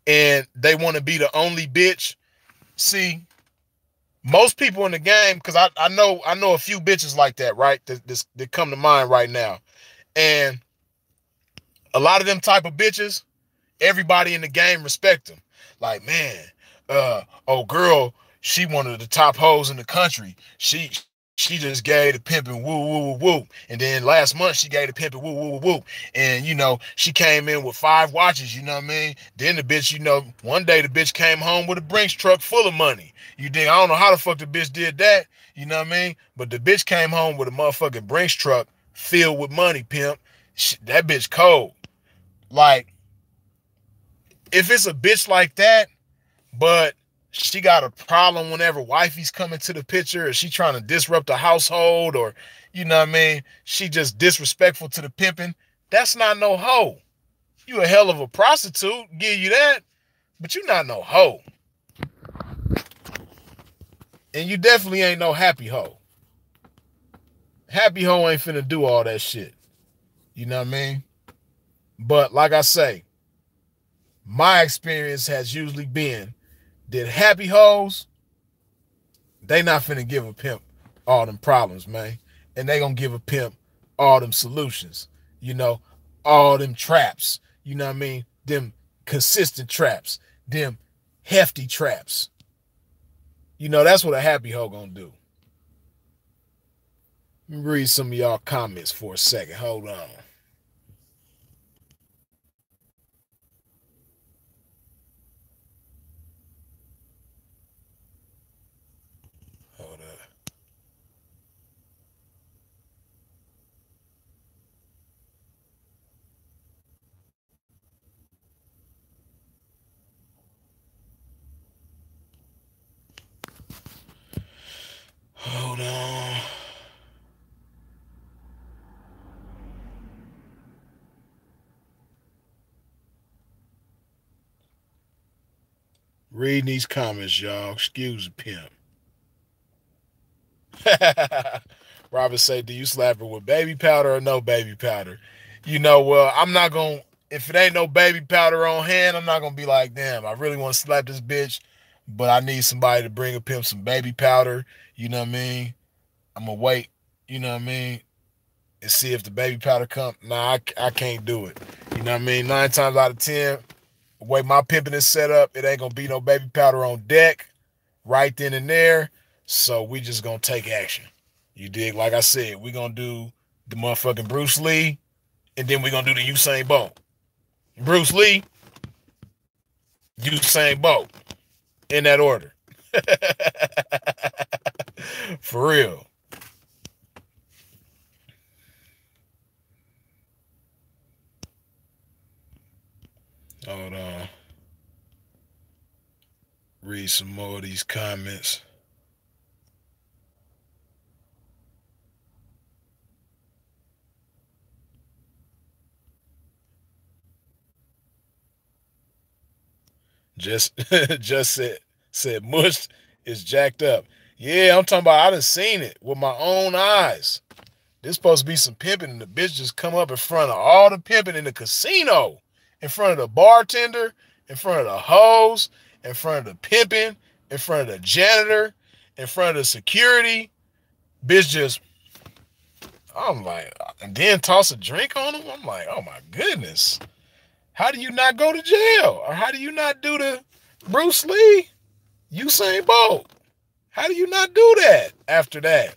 and they want to be the only bitch. See, most people in the game, because I know a few bitches like that, right? That come to mind right now. And a lot of them type of bitches, everybody in the game respect them. Like, man, girl, she one of the top hoes in the country. She she just gave the pimping woo woo woo woo. And then last month she gave the pimping woo woo woo woo. And you know, she came in with 5 watches, you know what I mean? Then the bitch, you know, one day the bitch came home with a Brinks truck full of money. You dig? I don't know how the fuck the bitch did that, you know what I mean? But the bitch came home with a motherfucking Brinks truck filled with money, pimp. That bitch cold. Like, if it's a bitch like that, but she got a problem whenever wifey's coming to the picture, or she trying to disrupt the household, or, you know what I mean, she just disrespectful to the pimping, that's not no hoe. You a hell of a prostitute, give you that, but you not no hoe. And you definitely ain't no happy hoe. Happy hoe ain't finna do all that shit. You know what I mean? But like I say, my experience has usually been that happy hoes, they not finna give a pimp all them problems, man. And they gonna give a pimp all them solutions. You know, all them traps. You know what I mean? Them consistent traps. Them hefty traps. You know, that's what a happy hoe gonna do. Let me read some of y'all comments for a second. Hold on. Hold up. Hold on. Reading these comments, y'all. Excuse the pimp. Robert say, do you slap her with baby powder or no baby powder? You know, well, I'm not going to, if it ain't no baby powder on hand, I'm not going to be like, damn, I really want to slap this bitch, but I need somebody to bring a pimp some baby powder. You know what I mean? I'm going to wait, you know what I mean, and see if the baby powder come. Nah, I can't do it. You know what I mean? 9 times out of 10, the way my pimping is set up, it ain't going to be no baby powder on deck right then and there. So we just going to take action. You dig? Like I said, we going to do the motherfucking Bruce Lee, and then we going to do the Usain Bolt. Bruce Lee, Usain Bolt. In that order. For real. Hold on. Read some more of these comments. Just said Mush is jacked up. Yeah, I'm talking about I done seen it with my own eyes. This supposed to be some pimping, and the bitch just come up in front of all the pimping in the casino, in front of the bartender, in front of the hoes, in front of the pimping, in front of the janitor, in front of the security. Bitch just, I'm like, and then toss a drink on him. I'm like, oh my goodness. How do you not go to jail? Or how do you not do the Bruce Lee, Usain Bolt? How do you not do that after that?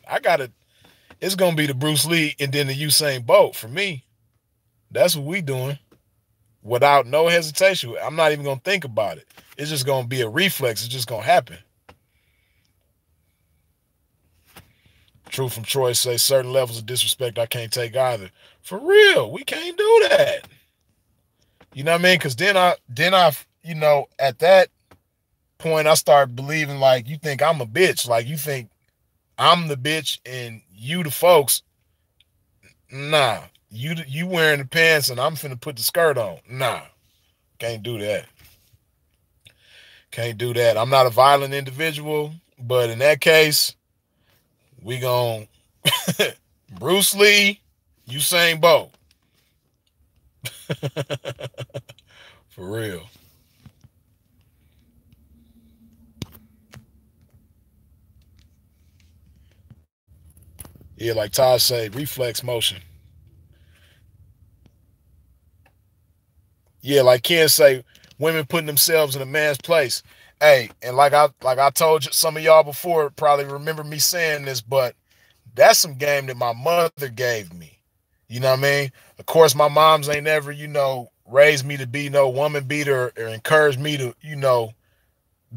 It's going to be the Bruce Lee and then the Usain Bolt for me. That's what we doing without no hesitation. I'm not even going to think about it. It's just going to be a reflex. It's just going to happen. True from Troy say certain levels of disrespect I can't take either. For real, we can't do that. You know what I mean? Because then I, you know, at that point, I start believing like you think I'm a bitch. Like you think I'm the bitch and you the folks. Nah, you wearing the pants and I'm finna put the skirt on. Nah, can't do that. Can't do that. I'm not a violent individual, but in that case, we gon' Bruce Lee, Usain Bolt. For real. Yeah, like Todd said, reflex motion. Yeah, like Ken say, women putting themselves in a man's place. Hey, and like I told you, some of y'all before probably remember me saying this, but That's some game that my mother gave me. You know what I mean? Of course, my moms ain't never, raised me to be no woman beater or encouraged me to,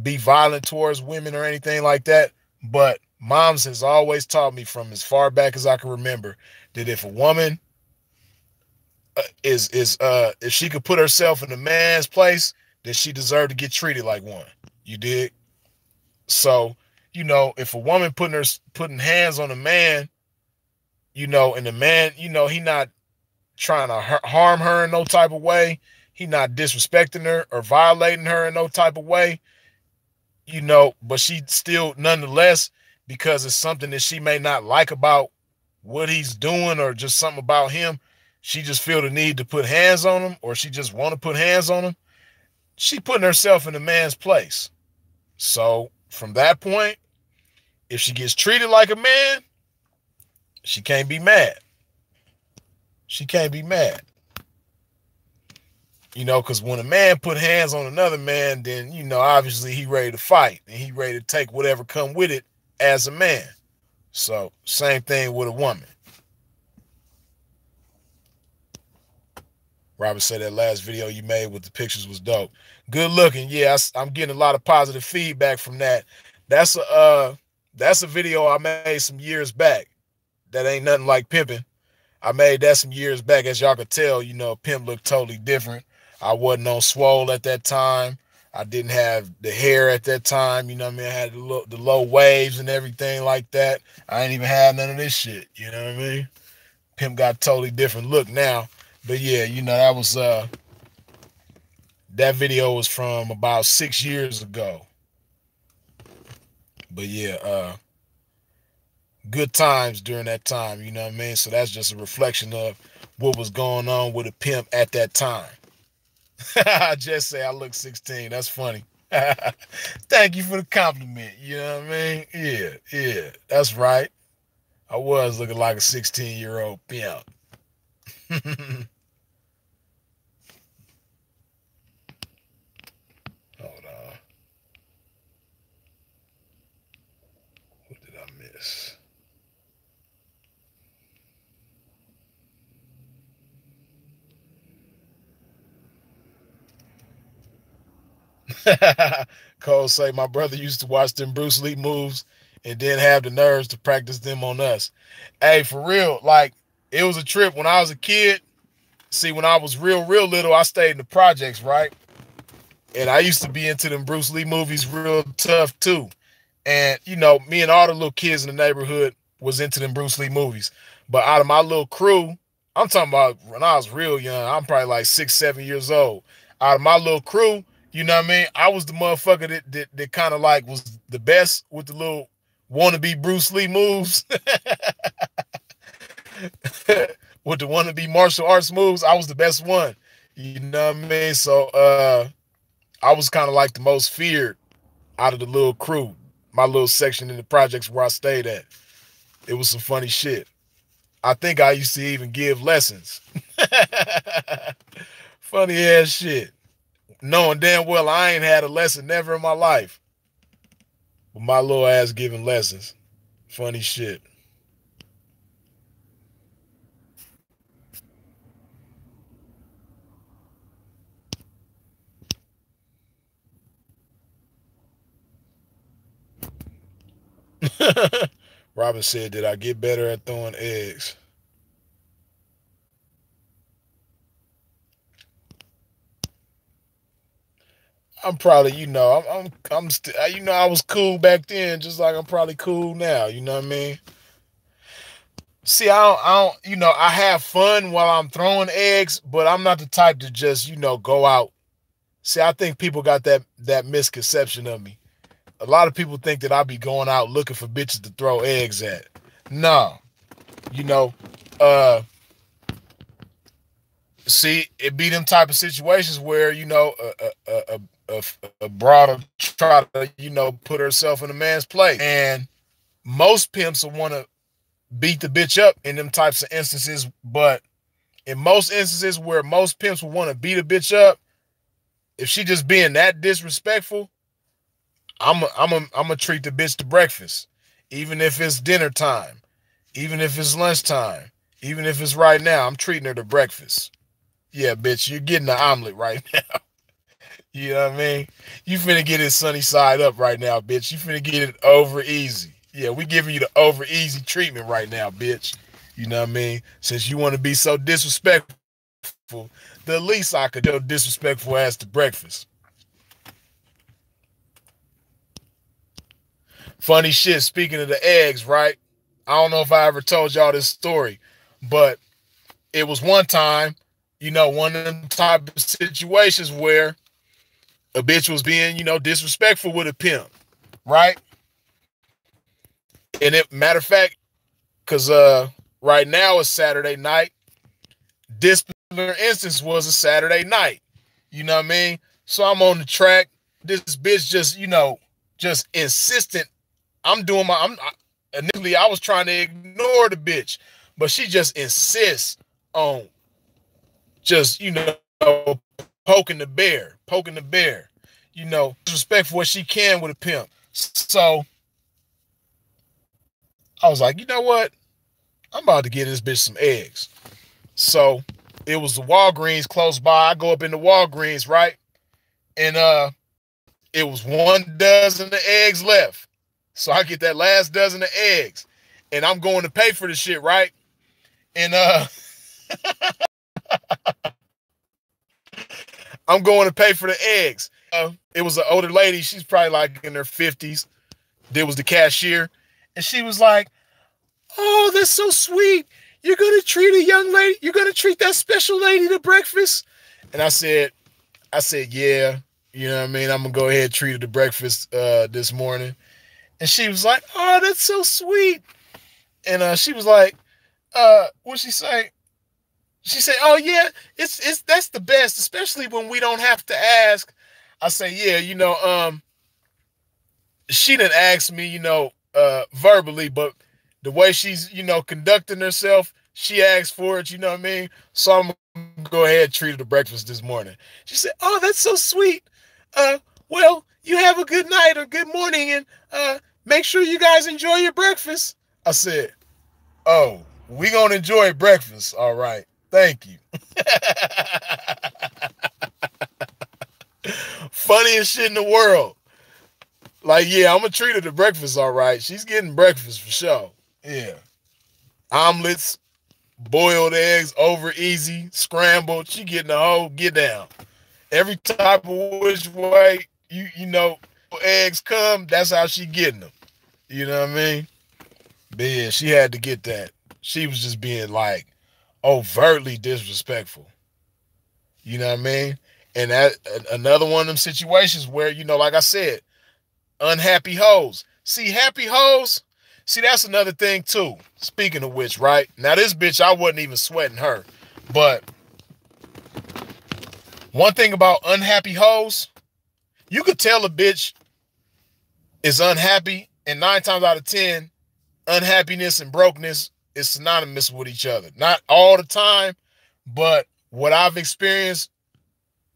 be violent towards women or anything like that. But moms has always taught me from as far back as I can remember that if a woman if she could put herself in a man's place, then she deserved to get treated like one. You dig? So, if a woman putting hands on a man, and the man, he not trying to harm her in no type of way, he not disrespecting her or violating her in no type of way, but she still nonetheless, because it's something that she may not like about what he's doing or just something about him, she just feel the need to put hands on him, or she just want to put hands on him. She putting herself in a man's place. So from that point, if she gets treated like a man, she can't be mad. She can't be mad. Because when a man put hands on another man, then, obviously he ready to fight and he ready to take whatever come with it as a man. So same thing with a woman. Robert said that last video you made with the pictures was dope. Good looking. Yeah, I'm getting a lot of positive feedback from that. That's a video I made some years back. That ain't nothing like pimping. I made that some years back. As y'all could tell, Pimp looked totally different. I wasn't on swole at that time. I didn't have the hair at that time. I had the low waves and everything like that. I ain't even had none of this shit. You know what I mean? Pimp got a totally different look now. But yeah, that was that video was from about 6 years ago. But yeah, good times during that time, you know what I mean? So that's just a reflection of what was going on with a pimp at that time. I just say I look 16. That's funny. Thank you for the compliment. You know what I mean? Yeah, that's right. I was looking like a 16-year-old pimp. Hold on. What did I miss? Cole say my brother used to watch them Bruce Lee moves and then have the nerves to practice them on us. Hey, for real, like it was a trip when I was a kid. See, when I was real little, I stayed in the projects, right? And I used to be into them Bruce Lee movies real tough too. And, me and all the little kids in the neighborhood was into them Bruce Lee movies. But out of my little crew, I'm talking about when I was real young, I'm probably like 6, 7 years old. Out of my little crew, you know what I mean? I was the motherfucker that kind of like was the best with the little wannabe Bruce Lee moves. With the wannabe martial arts moves, I was the best one. You know what I mean? So I was kind of like the most feared out of the little crew, my little section in the projects where I stayed at. It was some funny shit. I think I used to even give lessons. Funny ass shit. Knowing damn well I ain't had a lesson never in my life. But my little ass giving lessons. Funny shit. Robin said, did I get better at throwing eggs? I'm probably, I'm still, I was cool back then, just like I'm probably cool now. You know what I mean? See, I don't, I have fun while I'm throwing eggs, but I'm not the type to just, go out. See, I think people got that misconception of me. A lot of people think that I be going out looking for bitches to throw eggs at. No, see, it be them type of situations where, a broad will try to, put herself in a man's place. And most pimps will want to beat the bitch up in them types of instances. But in most instances where most pimps will want to beat a bitch up, if she just being that disrespectful, I'm a treat the bitch to breakfast, even if it's dinner time. Even if it's lunchtime, even if it's right now, I'm treating her to breakfast. Yeah, bitch, you're getting the omelet right now. You know what I mean? You finna get it sunny side up right now, bitch. You finna get it over easy. Yeah, we giving you the over easy treatment right now, bitch. You know what I mean? Since you want to be so disrespectful, the least I could do disrespectful ass to breakfast. Funny shit, speaking of the eggs, right? I don't know if I ever told y'all this story, but it was one time, one of them type of situations where a bitch was being, disrespectful with a pimp, right? And matter of fact, because right now it's Saturday night. This particular instance was a Saturday night. You know what I mean? So I'm on the track. This bitch just insistent. Initially I was trying to ignore the bitch, but she just insists on just, poking the bear, disrespect for what she can with a pimp. So I was like, you know what? I'm about to get this bitch some eggs. So it was the Walgreens close by. I go up in the Walgreens, right? And it was 1 dozen of eggs left. So I get that last dozen of eggs. And I'm going to pay for the shit, right? And I'm going to pay for the eggs. It was an older lady. She's probably like in her 50s. There was the cashier. And she was like, oh, that's so sweet. You're going to treat a young lady. You're going to treat that special lady to breakfast. And I said, yeah, you know what I mean? I'm going to go ahead and treat her to breakfast this morning. And she was like, oh, that's so sweet. And she was like, what'd she say? She said, oh, yeah, that's the best, especially when we don't have to ask. I say, yeah, she didn't ask me, verbally, but the way she's, conducting herself, she asked for it, you know what I mean? So I'm going to go ahead and treat her to breakfast this morning. She said, oh, that's so sweet. Well, you have a good night or good morning, and make sure you guys enjoy your breakfast. I said, oh, we going to enjoy breakfast. All right. Thank you. Funniest shit in the world. Like, yeah, I'm going to treat her to breakfast, all right. She's getting breakfast for sure. Yeah. Omelets, boiled eggs, over easy, scrambled. She getting the whole get down. Every type of which way, eggs come, that's how she getting them. You know what I mean? But yeah, she had to get that. She was just being like overtly disrespectful. You know what I mean? And that another one of them situations where, like I said, unhappy hoes. See, happy hoes, that's another thing too. Speaking of which, right? Now this bitch, I wasn't even sweating her. But one thing about unhappy hoes, you could tell a bitch is unhappy, and 9 times out of 10, unhappiness and brokenness is synonymous with each other. Not all the time, but what I've experienced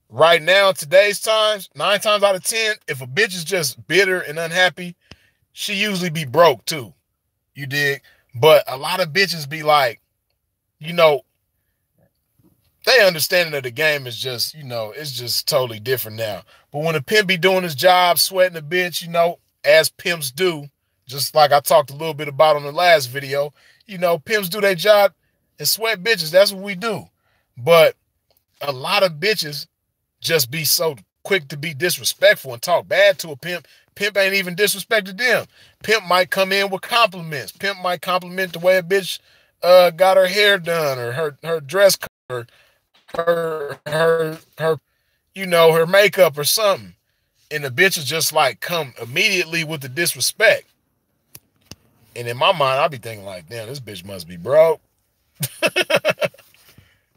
right now, today's times, 9 times out of 10, if a bitch is just bitter and unhappy, she usually be broke too. You dig? But a lot of bitches be like, they understanding of the game is just, it's just totally different now. But when a pimp be doing his job, sweating a bitch, as pimps do, just like I talked a little bit about on the last video, pimps do their job and sweat bitches. That's what we do. But a lot of bitches just be so quick to be disrespectful and talk bad to a pimp. Pimp ain't even disrespected them. Pimp might come in with compliments. Pimp might compliment the way a bitch got her hair done or her dress color, her her makeup or something. And the bitch is just like come immediately with the disrespect. And in my mind, I'll be thinking like, damn, this bitch must be broke.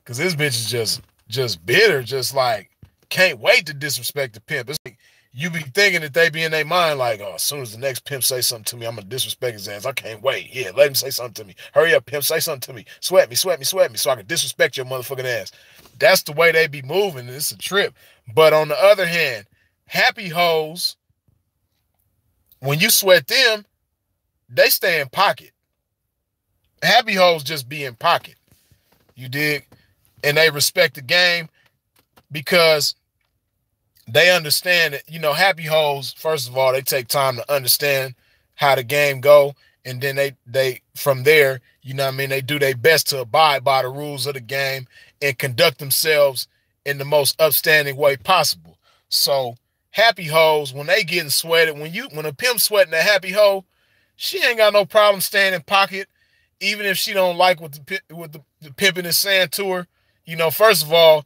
Cause this bitch is just bitter, just like can't wait to disrespect the pimp. It's like you be thinking that they be in their mind like, oh, as soon as the next pimp say something to me, I'm gonna disrespect his ass. I can't wait. Yeah, let him say something to me. Hurry up, pimp, say something to me. Sweat me, so I can disrespect your motherfucking ass. That's the way they be moving. It's a trip. But on the other hand, happy hoes, when you sweat them, they stay in pocket. Happy hoes just be in pocket. You dig? And they respect the game because they understand that, you know, happy hoes, first of all, they take time to understand how the game go. And then they from there, you know what I mean, they do their best to abide by the rules of the game and conduct themselves in the most upstanding way possible. So happy hoes, when they getting sweated, when a pimp sweating a happy hoe, she ain't got no problem staying in pocket, even if she don't like what the pimping is saying to her. You know, first of all,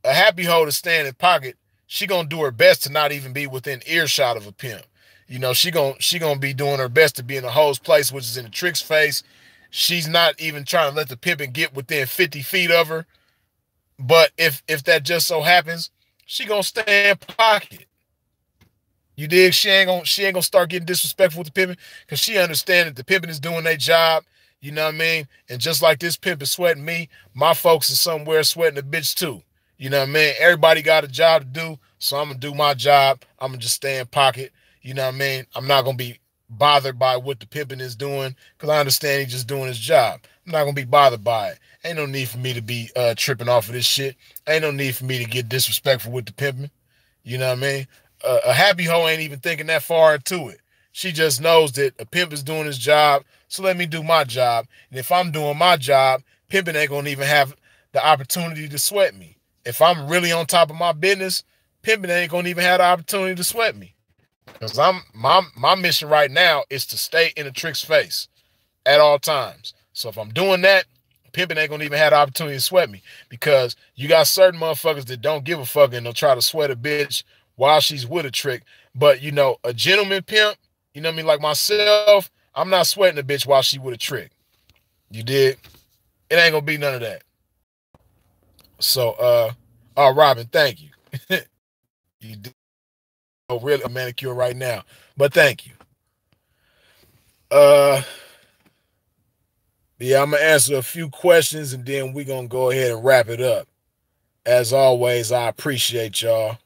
a happy hoe to stand in pocket, she gonna do her best to not even be within earshot of a pimp. You know, she gonna be doing her best to be in the hoe's place, which is in the trick's face. She's not even trying to let the pimpin' get within 50 feet of her. But if that just so happens, she gonna stay in pocket. You dig? She ain't gonna start getting disrespectful with the pimpin' because she understands that the pimpin' is doing their job. You know what I mean? And just like this pimp is sweating me, my folks is somewhere sweating a bitch too. You know what I mean? Everybody got a job to do, so I'm gonna do my job. I'm gonna just stay in pocket. You know what I mean? I'm not gonna be bothered by what the pimpin' is doing because I understand he's just doing his job. I'm not gonna be bothered by it. Ain't no need for me to be tripping off of this shit. Ain't no need for me to get disrespectful with the pimpin'. You know what I mean? A happy hoe ain't even thinking that far into it. She just knows that a pimp is doing his job, so let me do my job. And if I'm doing my job, pimping ain't gonna even have the opportunity to sweat me. If I'm really on top of my business, pimping ain't gonna even have the opportunity to sweat me. Because my mission right now is to stay in a trick's face at all times. So if I'm doing that, pimping ain't gonna even have the opportunity to sweat me. Because you got certain motherfuckers that don't give a fuck and they'll try to sweat a bitch while she's with a trick. But you know, a gentleman pimp, you know what I mean, like myself, I'm not sweating a bitch while she with a trick. You did? It ain't gonna be none of that. So oh Robin, thank you. You did really a manicure right now. But thank you. Yeah, I'm gonna answer a few questions and then we're gonna go ahead and wrap it up. As always, I appreciate y'all.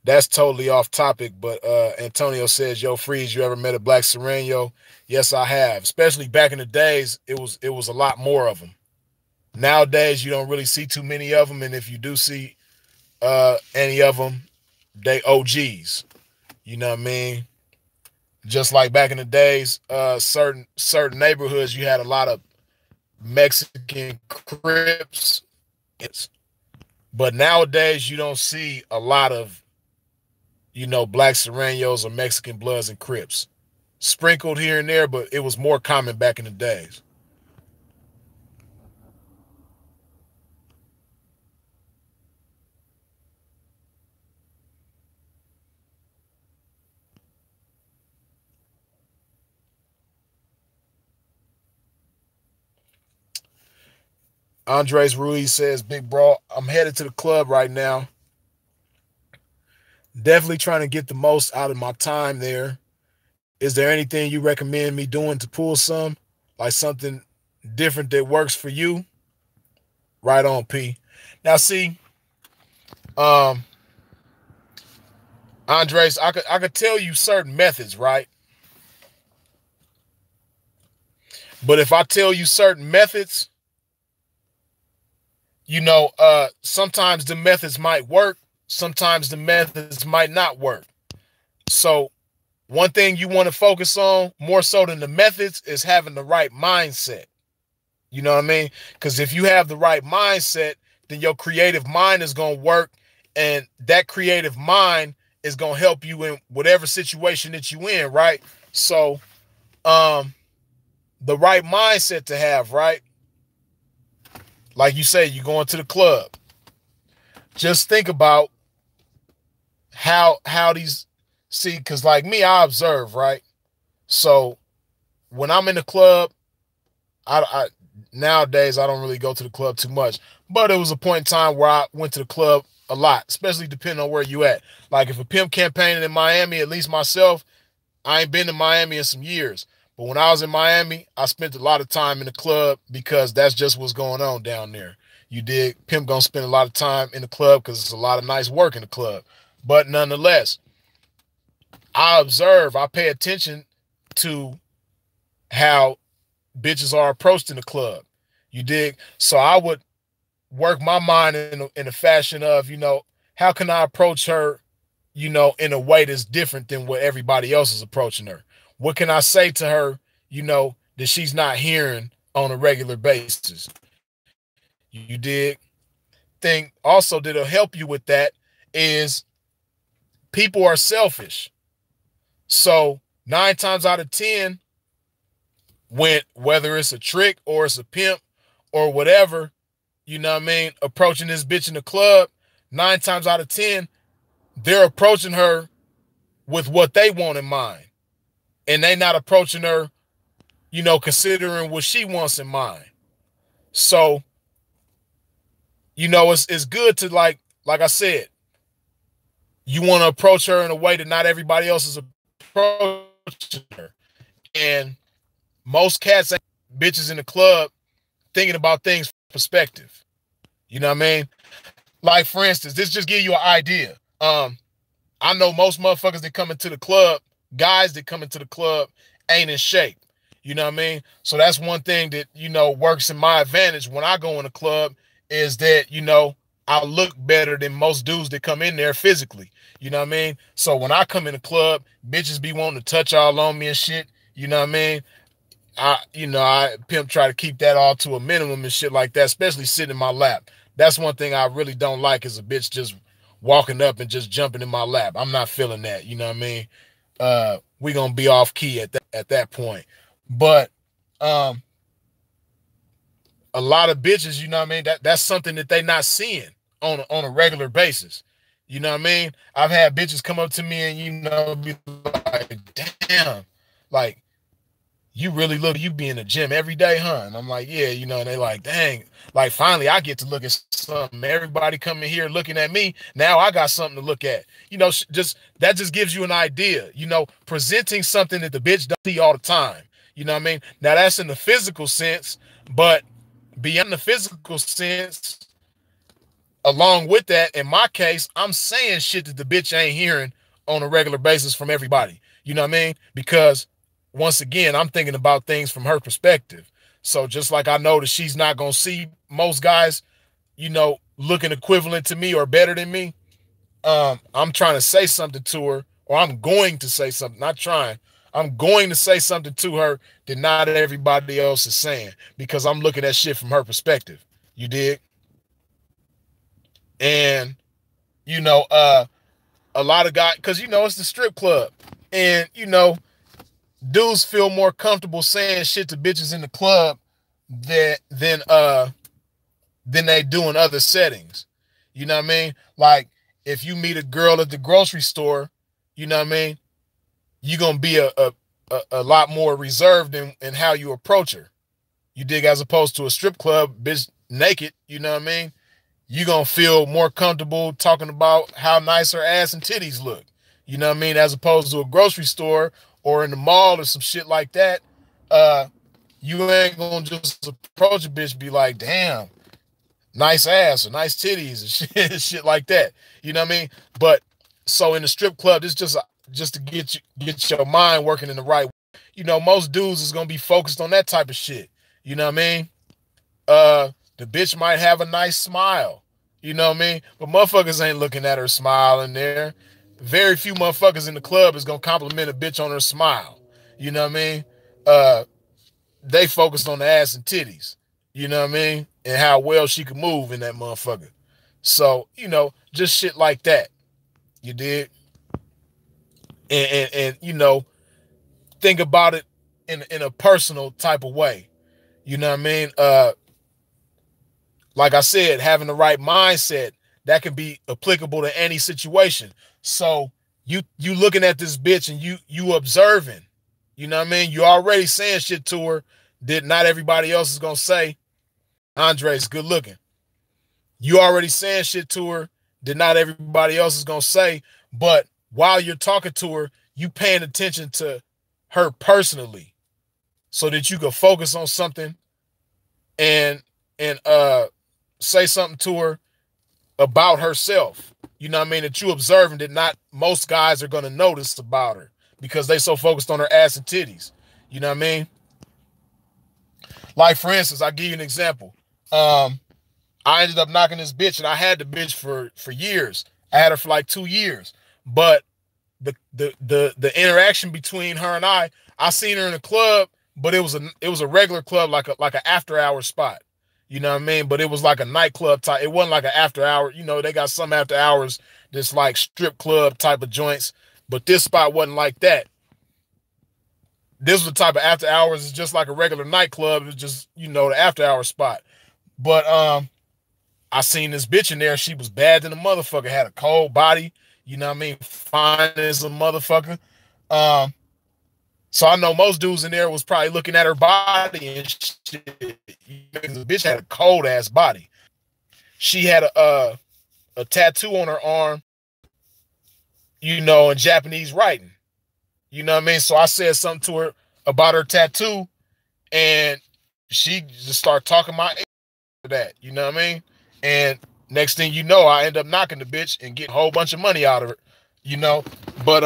That's totally off topic, but Antonio says, "Yo, Freeze, you ever met a black Sereno?" Yes, I have. Especially back in the days, it was a lot more of them. Nowadays, you don't really see too many of them, and if you do see any of them, they OGs. You know what I mean? Just like back in the days, certain neighborhoods, you had a lot of Mexican Crips, but nowadays you don't see a lot of, you know, black Serenos or Mexican Bloods and Crips. Sprinkled here and there, but it was more common back in the days. Andres Ruiz says, "Big bro, I'm headed to the club right now. Definitely trying to get the most out of my time there. Is there anything you recommend me doing to pull some? Like something different that works for you?" Right on, P. Now see, um, Andres, I could tell you certain methods, right? But if I tell you certain methods, you know, sometimes the methods might work, sometimes the methods might not work. So one thing you want to focus on more so than the methods is having the right mindset. You know what I mean? Because if you have the right mindset, then your creative mind is going to work, and that creative mind is going to help you in whatever situation that you in, right? So, the right mindset to have, right? Like you say, you're going to the club. Just think about how these see, because like me, I observe, right? So when I'm in the club, I nowadays I don't really go to the club too much, but it was a point in time where I went to the club a lot, especially depending on where you at. Like if a pimp campaigning in Miami, at least myself, I ain't been to Miami in some years. But when I was in Miami, I spent a lot of time in the club because that's just what's going on down there. You dig? Pimp gonna spend a lot of time in the club because it's a lot of nice work in the club. But nonetheless, I observe, I pay attention to how bitches are approached in the club. You dig? So I would work my mind in a fashion of, you know, how can I approach her, you know, in a way that's different than what everybody else is approaching her? What can I say to her, you know, that she's not hearing on a regular basis? You dig? Thing also that'll help you with that is people are selfish. So 9 times out of 10, whether it's a trick or it's a pimp or whatever, you know what I mean, approaching this bitch in the club, 9 times out of 10, they're approaching her with what they want in mind. And they not approaching her, you know, considering what she wants in mind. So, you know, it's good to, like I said, you want to approach her in a way that not everybody else is approaching her. And most cats ain't bitches in the club thinking about things from perspective. You know what I mean? Like, for instance, this just give you an idea. I know most motherfuckers that come into the club, guys that come into the club, ain't in shape. You know what I mean? So that's one thing that, you know, works in my advantage when I go in the club is that, you know, I look better than most dudes that come in there physically. You know what I mean? So when I come in the club, bitches be wanting to touch all on me and shit. You know what I mean? I pimp try to keep that all to a minimum and shit like that, especially sitting in my lap. That's one thing I really don't like is a bitch just walking up and just jumping in my lap. I'm not feeling that. You know what I mean? We gonna be off key at that point. But a lot of bitches, you know what I mean? That's something that they not seeing on a regular basis. You know what I mean? I've had bitches come up to me and, you know, be like, damn, like, you really look, you be in the gym every day, huh? And I'm like, yeah, you know, and they like, dang, like finally I get to look at something. Everybody coming here looking at me. Now I got something to look at. You know, that just gives you an idea, you know, presenting something that the bitch don't see all the time. You know what I mean? Now that's in the physical sense, but beyond the physical sense, along with that, in my case, I'm saying shit that the bitch ain't hearing on a regular basis from everybody. You know what I mean? Because once again, I'm thinking about things from her perspective. So just like I know that she's not going to see most guys, you know, looking equivalent to me or better than me, I'm trying to say something to her, or I'm going to say something, not trying. I'm going to say something to her that not everybody else is saying because I'm looking at shit from her perspective. You dig? And, you know, a lot of guys, because, you know, it's the strip club. And, you know, dudes feel more comfortable saying shit to bitches in the club than they do in other settings. You know what I mean? Like, if you meet a girl at the grocery store, you know what I mean? You're going to be a lot more reserved in how you approach her. You dig? As opposed to a strip club, bitch naked, you know what I mean? You're going to feel more comfortable talking about how nice her ass and titties look. You know what I mean? As opposed to a grocery store or in the mall or some shit like that, you ain't going to just approach a bitch and be like, damn, nice ass or nice titties and shit like that. You know what I mean? But so in the strip club, it's just to get your mind working in the right way. You know, most dudes is going to be focused on that type of shit. You know what I mean? The bitch might have a nice smile. You know what I mean? But motherfuckers ain't looking at her smile in there. Very few motherfuckers in the club is going to compliment a bitch on her smile. You know what I mean? They focused on the ass and titties. You know what I mean? And how well she could move in that motherfucker. So, you know, just shit like that. You did? And you know, think about it in a personal type of way. You know what I mean? Like I said, having the right mindset, that can be applicable to any situation. So you looking at this bitch and you observing, you know what I mean? You already saying shit to her that not everybody else is gonna say. Andre's good looking. You already saying shit to her that not everybody else is gonna say, but while you're talking to her, you paying attention to her personally so that you can focus on something and say something to her about herself, you know what I mean, that you observing that not most guys are going to notice about her because they so focused on her ass and titties. You know what I mean? Like, for instance, I'll give you an example. I ended up knocking this bitch, and I had the bitch for years. I had her for like 2 years. But the interaction between her and I seen her in a club, but it was a regular club, like an after hour spot. You know what I mean? But it was like a nightclub type. It wasn't like an after hour. You know, they got some after hours that's like strip club type of joints, but this spot wasn't like that. This was the type of after hours. It's just like a regular nightclub. It's just, you know, the after hour spot. But I seen this bitch in there. She was bad than a motherfucker. Had a cold body. You know what I mean? Fine as a motherfucker. So I know most dudes in there was probably looking at her body and shit. The bitch had a cold ass body. She had a tattoo on her arm, you know, in Japanese writing. You know what I mean? So I said something to her about her tattoo, and she just started talking my age for that. You know what I mean? And next thing you know, I end up knocking the bitch and getting a whole bunch of money out of her. You know, but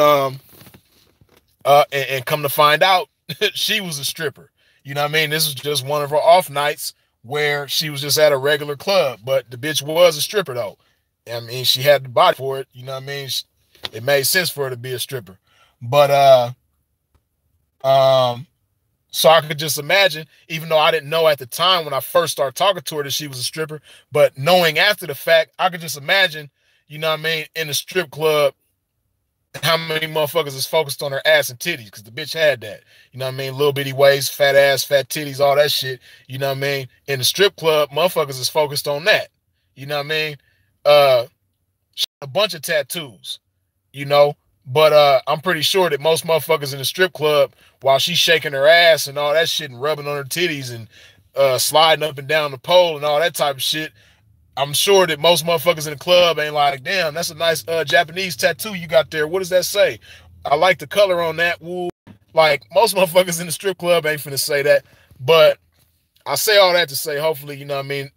and come to find out, she was a stripper. You know what I mean? This was just one of her off nights where she was just at a regular club, but the bitch was a stripper though. I mean, she had the body for it. You know what I mean? It made sense for her to be a stripper. But so I could just imagine, even though I didn't know at the time when I first started talking to her that she was a stripper, but knowing after the fact, I could just imagine, you know what I mean, in a strip club, how many motherfuckers is focused on her ass and titties, because the bitch had that. You know what I mean? Little bitty waist, fat ass, fat titties, all that shit. You know what I mean? In the strip club, motherfuckers is focused on that. You know what I mean? A bunch of tattoos, you know? But I'm pretty sure that most motherfuckers in the strip club, while she's shaking her ass and all that shit and rubbing on her titties and sliding up and down the pole and all that type of shit, I'm sure that most motherfuckers in the club ain't like, damn, that's a nice Japanese tattoo you got there. What does that say? I like the color on that. Woo. Like, most motherfuckers in the strip club ain't finna say that. But I say all that to say, hopefully, you know what I mean,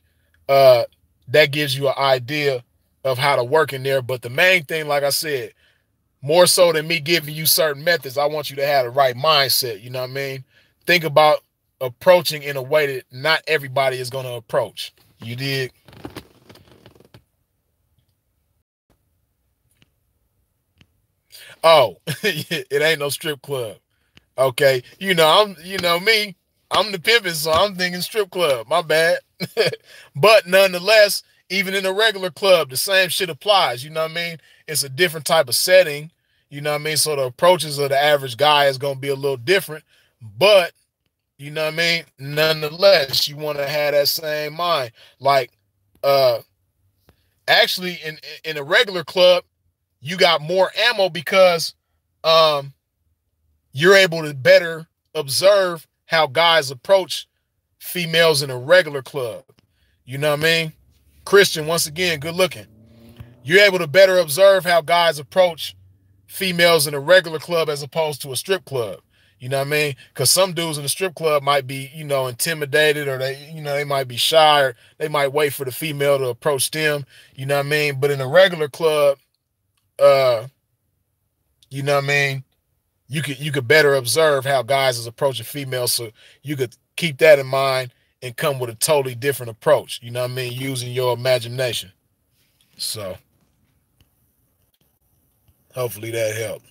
that gives you an idea of how to work in there. But the main thing, like I said, more so than me giving you certain methods, I want you to have the right mindset. You know what I mean? Think about approaching in a way that not everybody is going to approach. You dig? Oh, it ain't no strip club. Okay. You know, me, I'm the pimpin', so I'm thinking strip club. My bad. But nonetheless, even in a regular club, the same shit applies. You know what I mean? It's a different type of setting. You know what I mean? So the approaches of the average guy is going to be a little different. But, you know what I mean? Nonetheless, you want to have that same mind. Like, actually, in a regular club, you got more ammo because you're able to better observe how guys approach females in a regular club. You know what I mean? Christian, once again, good looking. You're able to better observe how guys approach females in a regular club as opposed to a strip club. You know what I mean? Because some dudes in the strip club might be, you know, intimidated, or they might be shy, or they might wait for the female to approach them. You know what I mean? But in a regular club, you know what I mean, you could better observe how guys is approaching females, so you could keep that in mind and come with a totally different approach. You know what I mean? Using your imagination. So hopefully that helped.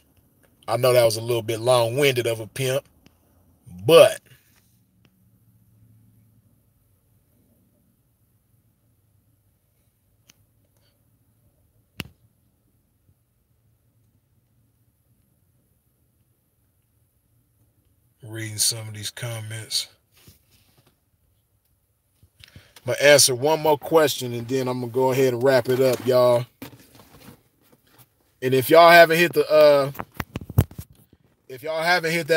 I know that was a little bit long-winded of a pimp, but reading some of these comments. I'm gonna answer one more question and then I'm gonna go ahead and wrap it up, y'all. And if y'all haven't hit that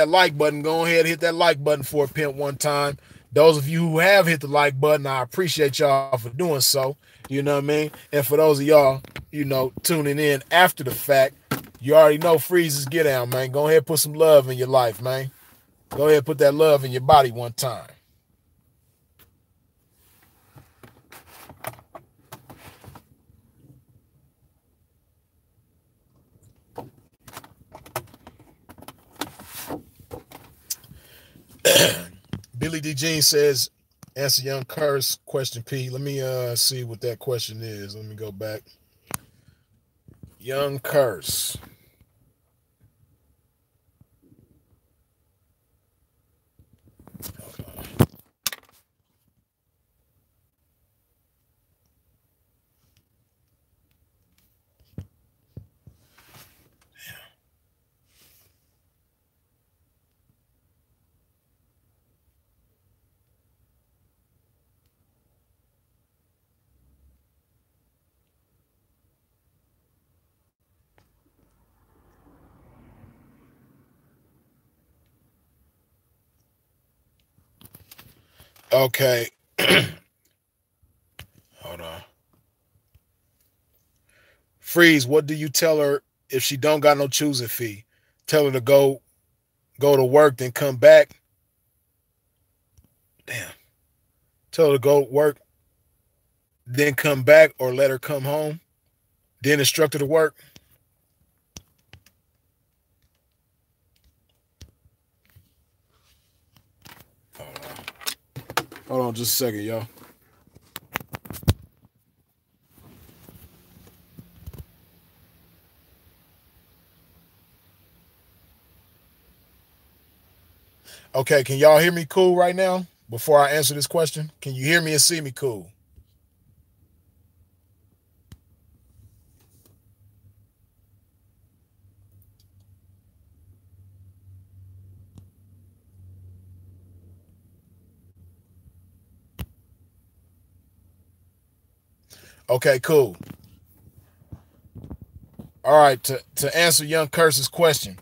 like button, go ahead and hit that like button for a pimp one time. Those of you who have hit the like button, I appreciate y'all for doing so. You know what I mean? And for those of y'all, you know, tuning in after the fact, you already know Freeze's get down, man. Go ahead and put some love in your life, man. Go ahead and put that love in your body one time. Billy D. Jean says, answer Young Curse question P. Let me see what that question is. Let me go back. Young Curse. Okay. Hold on. Freeze, what do you tell her if she don't got no choosing fee? Tell her to go to work, then come back. Damn. Tell her to go work, then come back, or let her come home. Then instruct her to work. Hold on just a second, y'all. Okay, can y'all hear me cool right now? Before I answer this question, can you hear me and see me cool? Okay, cool. All right, to answer Young Curse's question,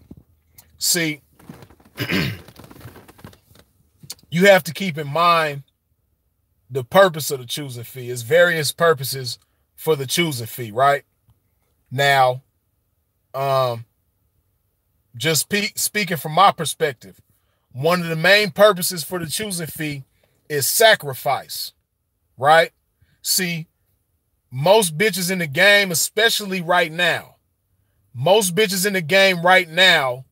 see, you have to keep in mind the purpose of the choosing fee. It's various purposes for the choosing fee, right? Now, just speaking from my perspective, one of the main purposes for the choosing fee is sacrifice, right? See, most bitches in the game, especially right now, most bitches in the game right now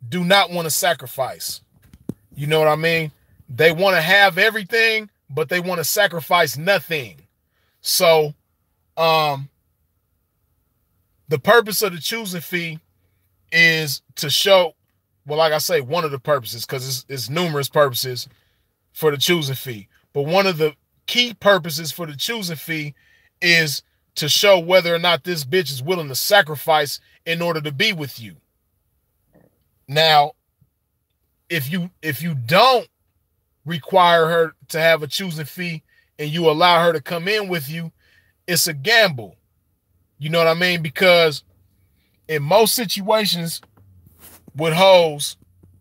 do not want to sacrifice. You know what I mean? They want to have everything, but they want to sacrifice nothing. So, the purpose of the choosing fee is to show, well, like I say, one of the purposes, because it's numerous purposes for the choosing fee. But one of the key purposes for the choosing fee is to show whether or not this bitch is willing to sacrifice in order to be with you. Now, if you don't require her to have a choosing fee and you allow her to come in with you, it's a gamble. You know what I mean? Because in most situations with hoes,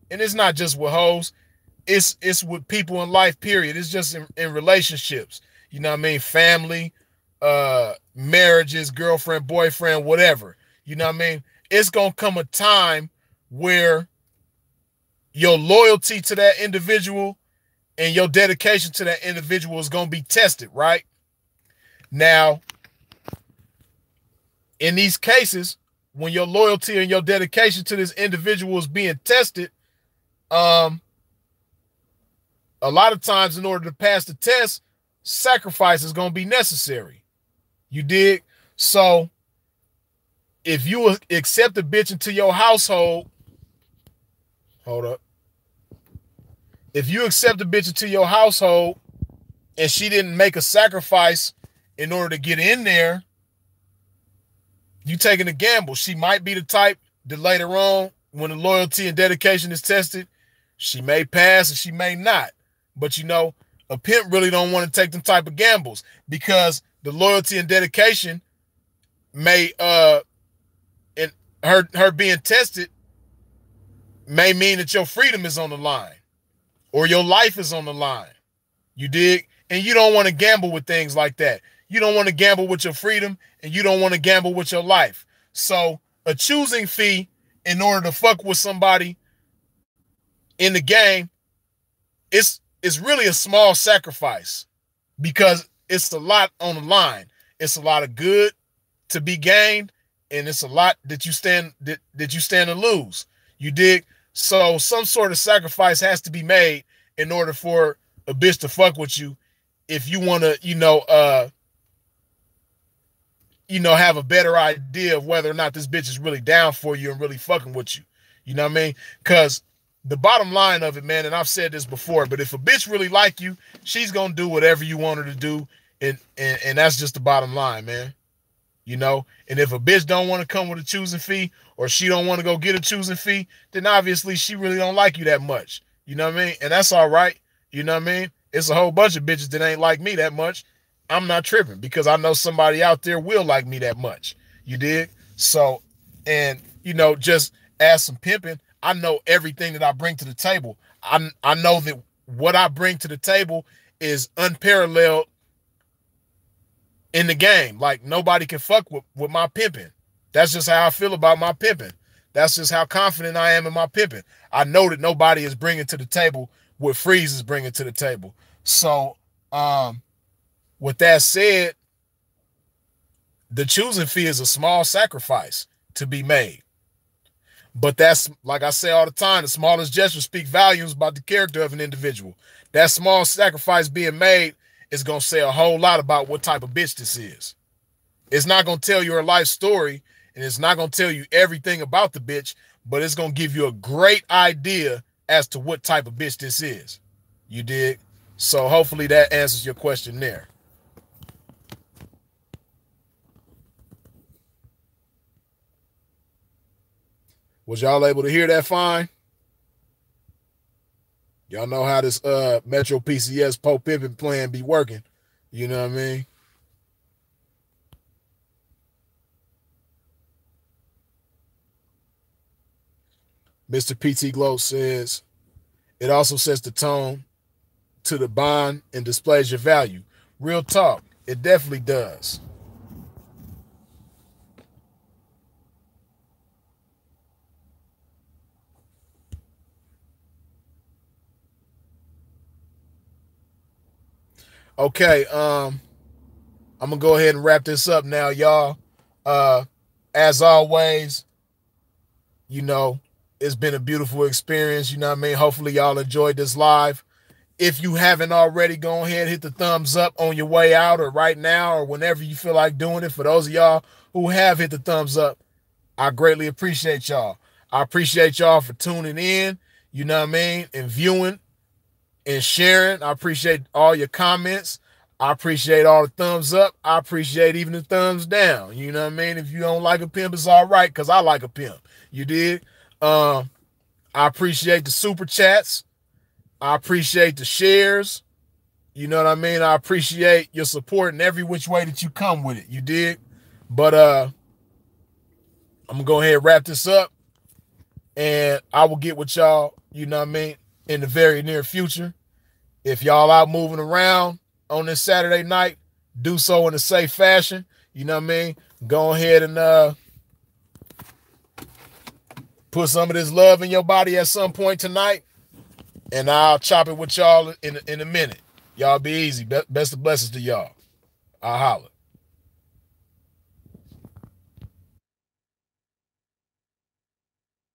and it's not just with hoes, it's with people in life, period. It's just in relationships. You know what I mean? Family, marriages, girlfriend, boyfriend, whatever. You know what I mean? It's going to come a time where your loyalty to that individual and your dedication to that individual is going to be tested, right? Now, in these cases, when your loyalty and your dedication to this individual is being tested, a lot of times in order to pass the test, sacrifice is going to be necessary. You dig? So if you accept a bitch into your household, hold up. If you accept a bitch into your household and she didn't make a sacrifice in order to get in there, you taking a gamble. She might be the type that later on, when the loyalty and dedication is tested, she may pass and she may not. But you know, a pimp really don't want to take them type of gambles, because the loyalty and dedication may and her being tested may mean that your freedom is on the line or your life is on the line. You dig? And you don't want to gamble with things like that. You don't want to gamble with your freedom, and you don't want to gamble with your life. So a choosing fee in order to fuck with somebody in the game, it's really a small sacrifice, because it's a lot on the line. It's a lot of good to be gained, and it's a lot that you stand to lose. You dig? So some sort of sacrifice has to be made in order for a bitch to fuck with you, if you want to, have a better idea of whether or not this bitch is really down for you and really fucking with you. You know what I mean? Because the bottom line of it, man, and I've said this before, but if a bitch really like you, she's gonna do whatever you want her to do, and that's just the bottom line, man. And if a bitch don't want to come with a choosing fee, or she don't want to go get a choosing fee, then obviously she really don't like you that much. You know what I mean? And that's all right. You know what I mean? It's a whole bunch of bitches that ain't like me that much. I'm not tripping because I know somebody out there will like me that much. You dig? So, and just as some pimping, I know everything that I bring to the table. I know that what I bring to the table is unparalleled in the game. Like, nobody can fuck with my pimping. That's just how I feel about my pimping. That's just how confident I am in my pimping. I know that nobody is bringing to the table what Freeze is bringing to the table. So, with that said, the choosing fee is a small sacrifice to be made. But that's, like I say all the time, the smallest gesture speaks volumes about the character of an individual. That small sacrifice being made is going to say a whole lot about what type of bitch this is. It's not going to tell you her life story, and it's not going to tell you everything about the bitch, but it's going to give you a great idea as to what type of bitch this is. You dig? So hopefully that answers your question there. Was y'all able to hear that fine? Y'all know how this Metro PCS po pimping plan be working. You know what I mean? Mr. PT Glow says, it also sets the tone to the bond and displays your value. Real talk, it definitely does. Okay, I'm gonna go ahead and wrap this up now, y'all. As always, it's been a beautiful experience. You know what I mean? Hopefully y'all enjoyed this live. If you haven't already, go ahead, hit the thumbs up on your way out or right now or whenever you feel like doing it. For those of y'all who have hit the thumbs up, I greatly appreciate y'all. I appreciate y'all for tuning in, you know what I mean, and viewing and sharing. I appreciate all your comments. I appreciate all the thumbs up. I appreciate even the thumbs down. You know what I mean? If you don't like a pimp, it's all right, because I like a pimp. You did? I appreciate the super chats. I appreciate the shares. You know what I mean? I appreciate your support in every which way that you come with it. You dig? But I'm gonna go ahead and wrap this up, and I will get with y'all, you know what I mean, in the very near future. If y'all out moving around on this Saturday night, do so in a safe fashion. You know what I mean? Go ahead and put some of this love in your body at some point tonight, and I'll chop it with y'all in a minute. Y'all be easy. Best of blessings to y'all. I'll holler.